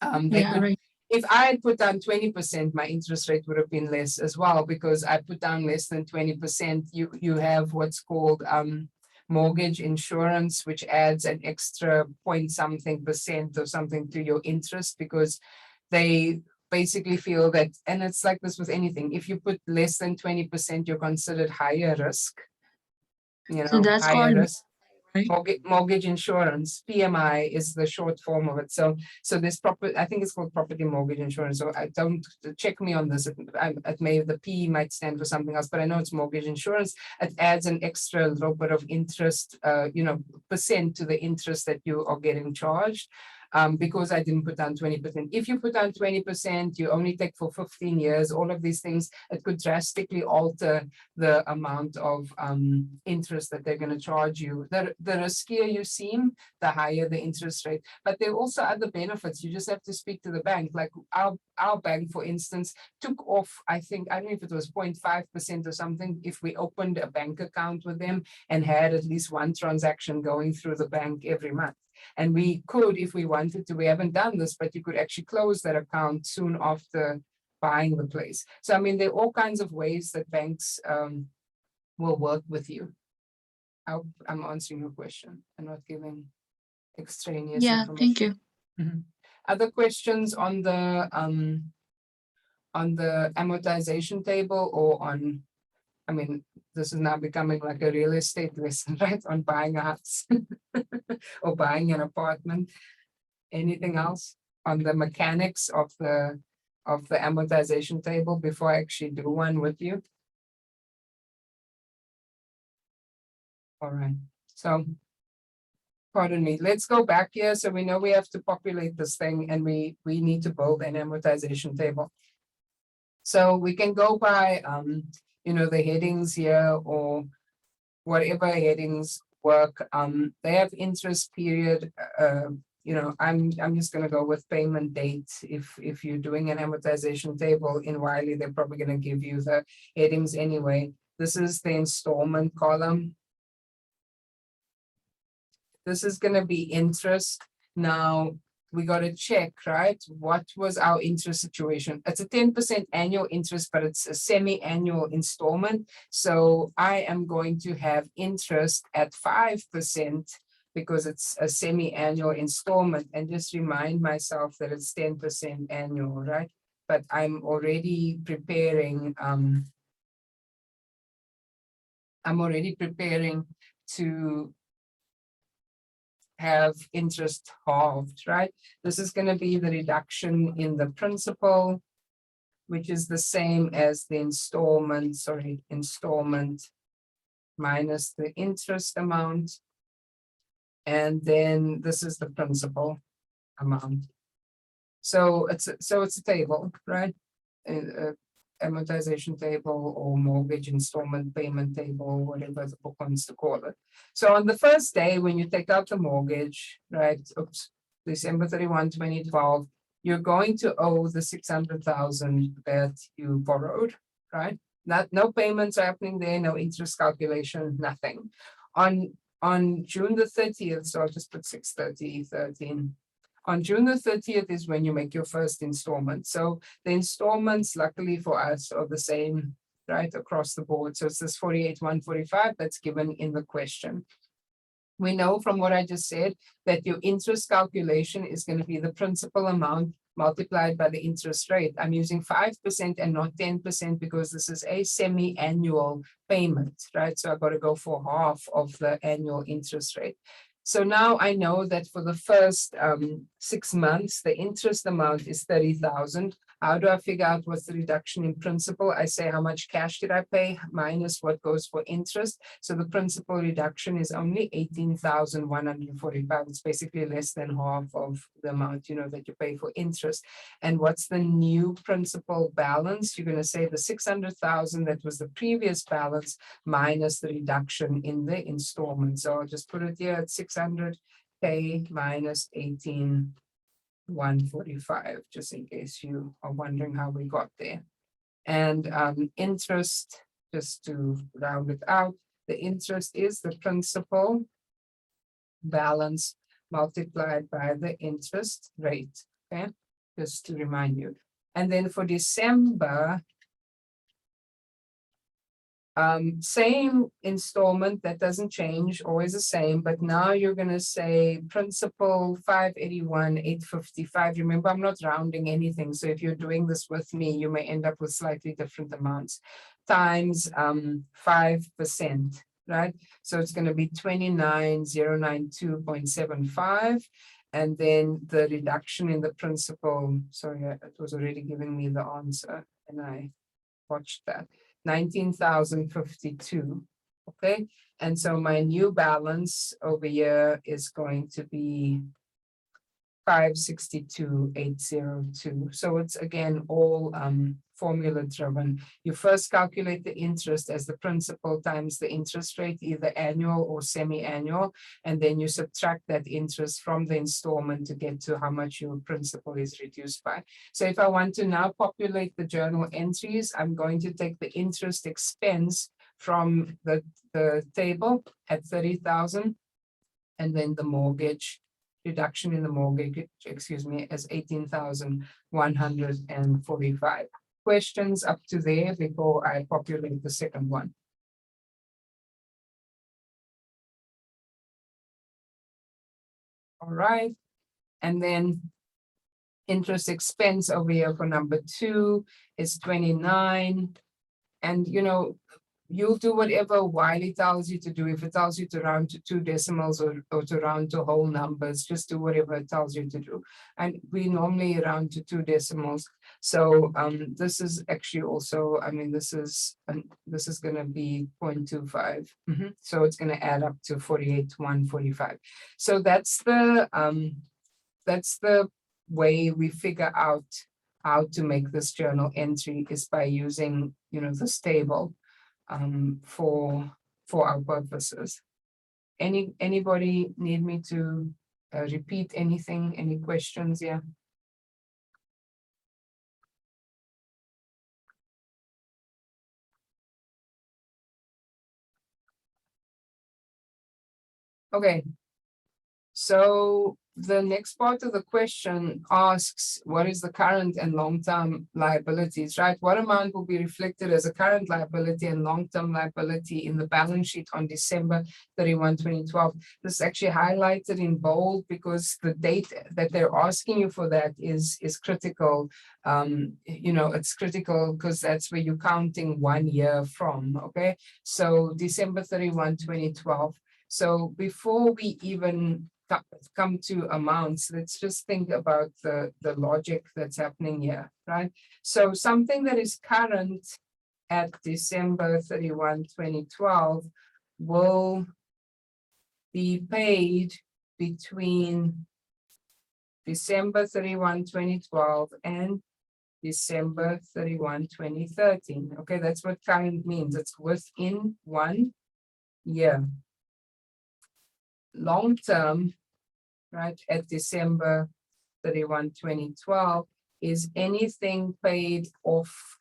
Right. If I had put down 20%, my interest rate would have been less as well, because I put down less than 20%. You have what's called mortgage insurance, which adds an extra point something percent or something to your interest, because they basically feel that, and it's like this with anything, if you put less than 20%, you're considered higher risk. So that's higher called, risk. right? Mortgage insurance, PMI is the short form of it. So this I think it's called property mortgage insurance. So I don't check me on this. The P might stand for something else, but I know it's mortgage insurance. It adds an extra little bit of interest, percent to the interest that you are getting charged. Because I didn't put down 20%. If you put down 20%, you only take for 15 years, all of these things, it could drastically alter the amount of interest that they're going to charge you. The riskier you seem, the higher the interest rate. But there are also other benefits. You just have to speak to the bank. Like our bank, for instance, took off, I don't know if it was 0.5% or something, if we opened a bank account with them and had at least one transaction going through the bank every month. And we could, if we wanted to, we haven't done this, but you could actually close that account soon after buying the place. So, I mean, there are all kinds of ways that banks will work with you. I'm answering your question and not giving extraneous information. Thank you. Mm-hmm. Other questions on the amortization table or on, I mean, this is now becoming like a real estate lesson, right? On buying a house or buying an apartment. Anything else on the mechanics of the amortization table before I actually do one with you? All right. So, pardon me. Let's go back here. So we know we have to populate this thing, and we need to build an amortization table. So we can go by the headings here or whatever headings work. They have interest period. I'm just going to go with payment date. If you're doing an amortization table in Wiley, they're probably going to give you the headings anyway. This is the installment column. This is going to be interest. Now we got to check, right? What was our interest situation? It's a 10% annual interest, but it's a semi-annual installment. So I am going to have interest at 5% because it's a semi-annual installment, and just remind myself that it's 10% annual, right? But I'm already preparing, to have interest halved, right? This is going to be the reduction in the principal, which is the same as the installment minus the interest amount. And then this is the principal amount. So it's a table, right? Amortization table or mortgage installment payment table, whatever the book wants to call it. So on the first day, when you take out the mortgage, right? December 31, 2012, you're going to owe the 600,000 that you borrowed, right? No payments are happening there, no interest calculation, nothing. On June the 30th, so I'll just put 6/30/13. On June the 30th is when you make your first installment. So the installments, luckily for us, are the same, right, across the board. So it's this 48,145 that's given in the question. We know from what I just said that your interest calculation is going to be the principal amount multiplied by the interest rate. I'm using 5% and not 10% because this is a semi-annual payment, right? So I've got to go for half of the annual interest rate. So now I know that for the first 6 months, the interest amount is 30,000. How do I figure out what's the reduction in principal? I say how much cash did I pay minus what goes for interest. So the principal reduction is only 18,145. It's basically less than half of the amount, that you pay for interest. And what's the new principal balance? You're going to say the 600,000 that was the previous balance minus the reduction in the installment. So I'll just put it here at 600K minus 18,145, just in case you are wondering how we got there. And interest, just to round it out, the interest is the principal balance multiplied by the interest rate, okay? Just to remind you. And then for December, same installment, that doesn't change, always the same, but now you're going to say principal 581,855. Remember, I'm not rounding anything. So if you're doing this with me, you may end up with slightly different amounts times 5%, right? So it's going to be 29,092.75. And then the reduction in the principal, sorry, it was already giving me the answer and I watched that. 19,052, okay? And so my new balance over here is going to be 562,802. So it's again all formula driven. You first calculate the interest as the principal times the interest rate, either annual or semi-annual, and then you subtract that interest from the installment to get to how much your principal is reduced by. So if I want to now populate the journal entries, I'm going to take the interest expense from the table at 30,000, and then the mortgage reduction in the mortgage, as 18,145. Questions up to there before I populate the second one? All right, and then interest expense over here for number 2 is 29, and you'll do whatever Wiley tells you to do. If it tells you to round to 2 decimals or to round to whole numbers, just do whatever it tells you to do. And we normally round to 2 decimals. So this is actually also, this is going to be 0.25. So it's going to add up to 48,145. So that's the way we figure out how to make this journal entry, is by using this table for our purposes. Anybody need me to repeat anything? Any questions? Yeah. Okay. So the next part of the question asks, what is the current and long-term liabilities, right? What amount will be reflected as a current liability and long-term liability in the balance sheet on December 31, 2012? This is actually highlighted in bold because the date that they're asking you for that is critical. You know, it's critical because that's where you're counting 1 year from, okay? So December 31, 2012. So before we even come to amounts, let's just think about the logic that's happening here, right? So something that is current at December 31, 2012 will be paid between December 31, 2012 and December 31, 2013. Okay, that's what current means. It's within 1 year. Long term, right, at December 31, 2012 is anything paid off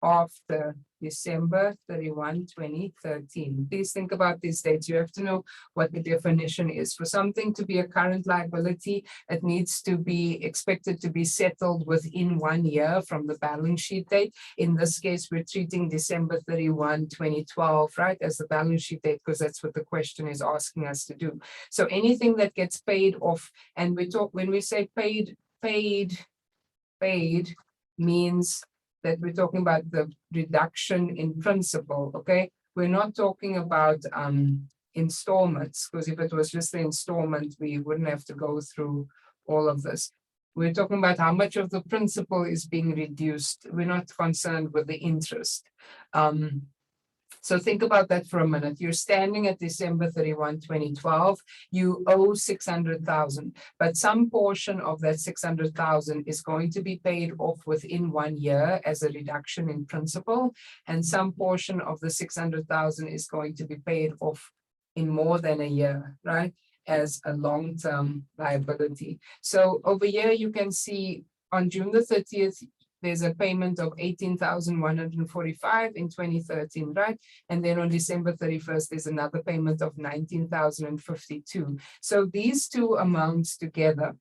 after December 31, 2013. Please think about these dates. You have to know what the definition is. For something to be a current liability, it needs to be expected to be settled within 1 year from the balance sheet date. In this case, we're treating December 31, 2012, right, as the balance sheet date, because that's what the question is asking us to do. So anything that gets paid off, and when we say paid means that we're talking about the reduction in principal, okay? We're not talking about installments, because if it was just the installment, we wouldn't have to go through all of this. We're talking about how much of the principal is being reduced. We're not concerned with the interest. So think about that for a minute. You're standing at December 31, 2012. You owe 600,000, but some portion of that 600,000 is going to be paid off within 1 year as a reduction in principal, and some portion of the 600,000 is going to be paid off in more than a year, right, as a long-term liability. So over here, you can see on June the 30th, there's a payment of 18,145 in 2013, right? And then on December 31st, there's another payment of 19,052. So these two amounts together,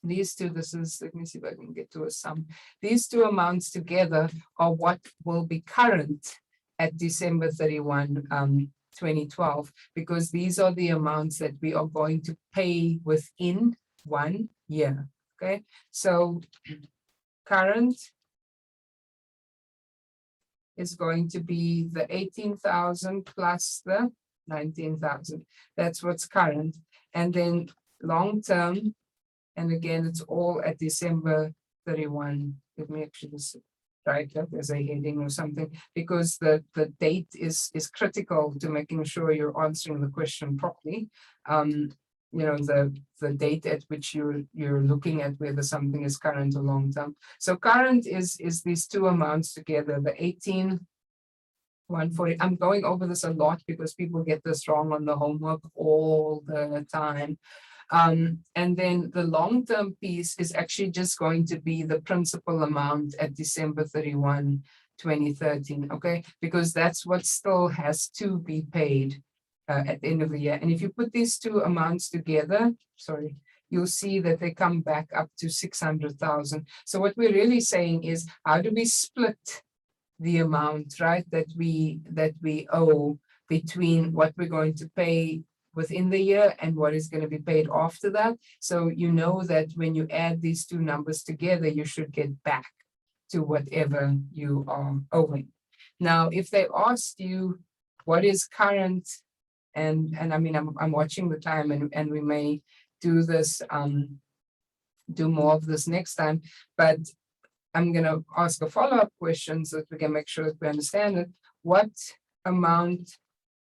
let me see if I can get to a sum. These two amounts together are what will be current at December 31, 2012, because these are the amounts that we are going to pay within 1 year, okay? So current is going to be the 18,000 plus the 19,000. That's what's current. And then long term, and again, it's all at December 31. Let me actually just write that as a heading or something, because the date is critical to making sure you're answering the question properly. You know, the date at which you're looking at whether something is current or long term. So current is these two amounts together, the 18,140. I'm going over this a lot because people get this wrong on the homework all the time. And then the long-term piece is actually just going to be the principal amount at December 31, 2013, okay? Because that's what still has to be paid at the end of the year. And if you put these two amounts together, you'll see that they come back up to 600,000. So what we're really saying is, how do we split the amount, right, that we owe between what we're going to pay within the year and what is going to be paid after that? So you know that when you add these two numbers together, you should get back to whatever you are owing. Now, if they asked you what is current, and I mean, I'm watching the time, and we may do this, do more of this next time, but I'm going to ask a follow-up question so that we can make sure that we understand it. What amount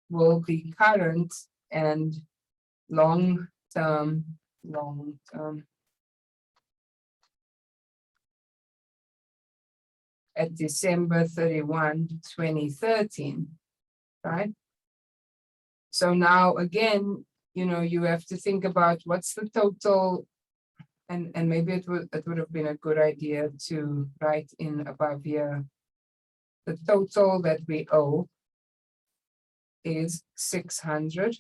will be current and long-term at December 31, 2013, right? So now again, you know, you have to think about what's the total, and maybe it would have been a good idea to write in above here, the total that we owe is 600.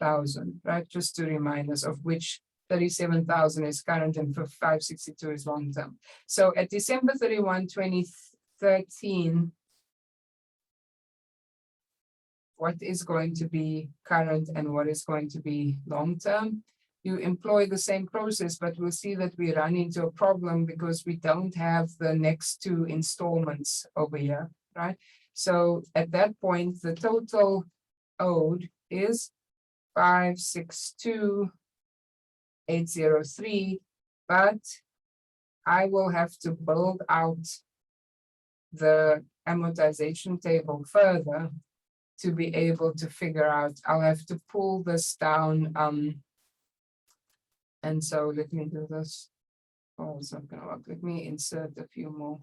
37,000, right? Just to remind us, of which 37,000 is current and 562 is long term. So at December 31, 2013, what is going to be current and what is going to be long term? You employ the same process, but we'll see that we run into a problem because we don't have the next two installments over here, right? So at that point, the total owed is 562,803, but I will have to build out the amortization table further to be able to figure out. I'll have to pull this down. And so let me do this. Oh, it's not gonna work. Let me insert a few more.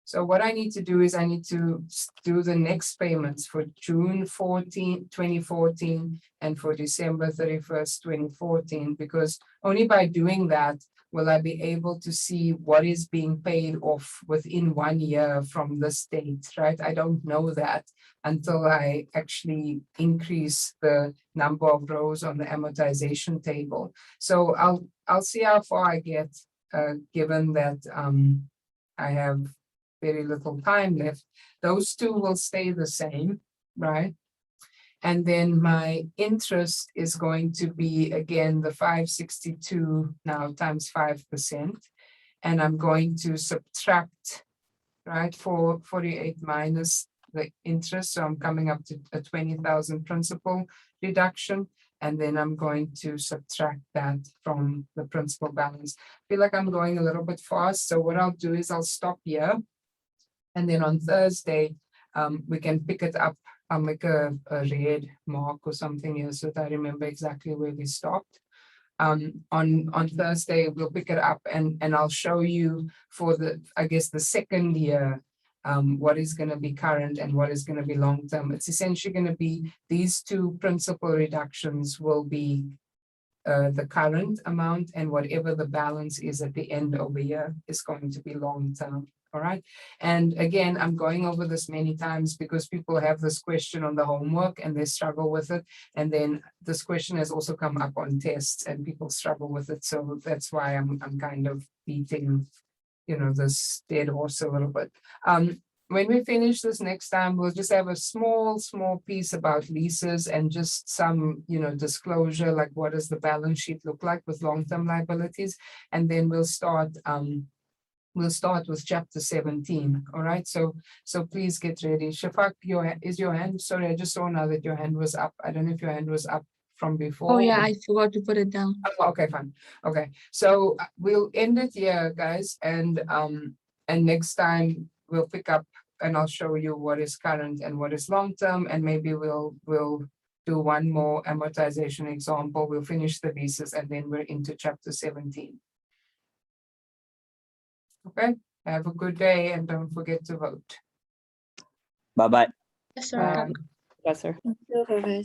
So what I need to do is I need to do the next payments for June 14, 2014 and for December 31st, 2014, because only by doing that will I be able to see what is being paid off within 1 year from this date, right? I don't know that until I actually increase the number of rows on the amortization table. So I'll see how far I get, given that I have very little time left. Those two will stay the same, right? And then my interest is going to be, again, the 562 now times 5%. And I'm going to subtract, right, 448 minus the interest. So I'm coming up to a 20,000 principal reduction. And then I'm going to subtract that from the principal balance. I feel like I'm going a little bit fast. So what I'll do is I'll stop here. And then on Thursday, we can pick it up. I'll make a red mark or something here so that I remember exactly where we stopped. On Thursday, we'll pick it up and I'll show you for the, I guess, the second year, what is going to be current and what is going to be long term. It's essentially going to be these two principal reductions will be the current amount, and whatever the balance is at the end of the year is going to be long term. All right. And again, I'm going over this many times because people have this question on the homework and they struggle with it. And then this question has also come up on tests and people struggle with it. So that's why I'm kind of beating, this dead horse a little bit. When we finish this next time, we'll just have a small piece about leases and just some, disclosure, like what does the balance sheet look like with long-term liabilities. And then we'll start with chapter 17. All right. So please get ready. Shafak, is your hand? Sorry, I just saw now that your hand was up. I don't know if your hand was up from before. Oh yeah, I forgot to put it down. Oh, okay, fine. Okay. So we'll end it here, guys. And next time we'll pick up and I'll show you what is current and what is long term. And maybe we'll do one more amortization example. We'll finish the leases and then we're into chapter 17. Okay, have a good day and don't forget to vote. Bye-bye. Yes, sir. Bye. Yes, sir. Bye-bye.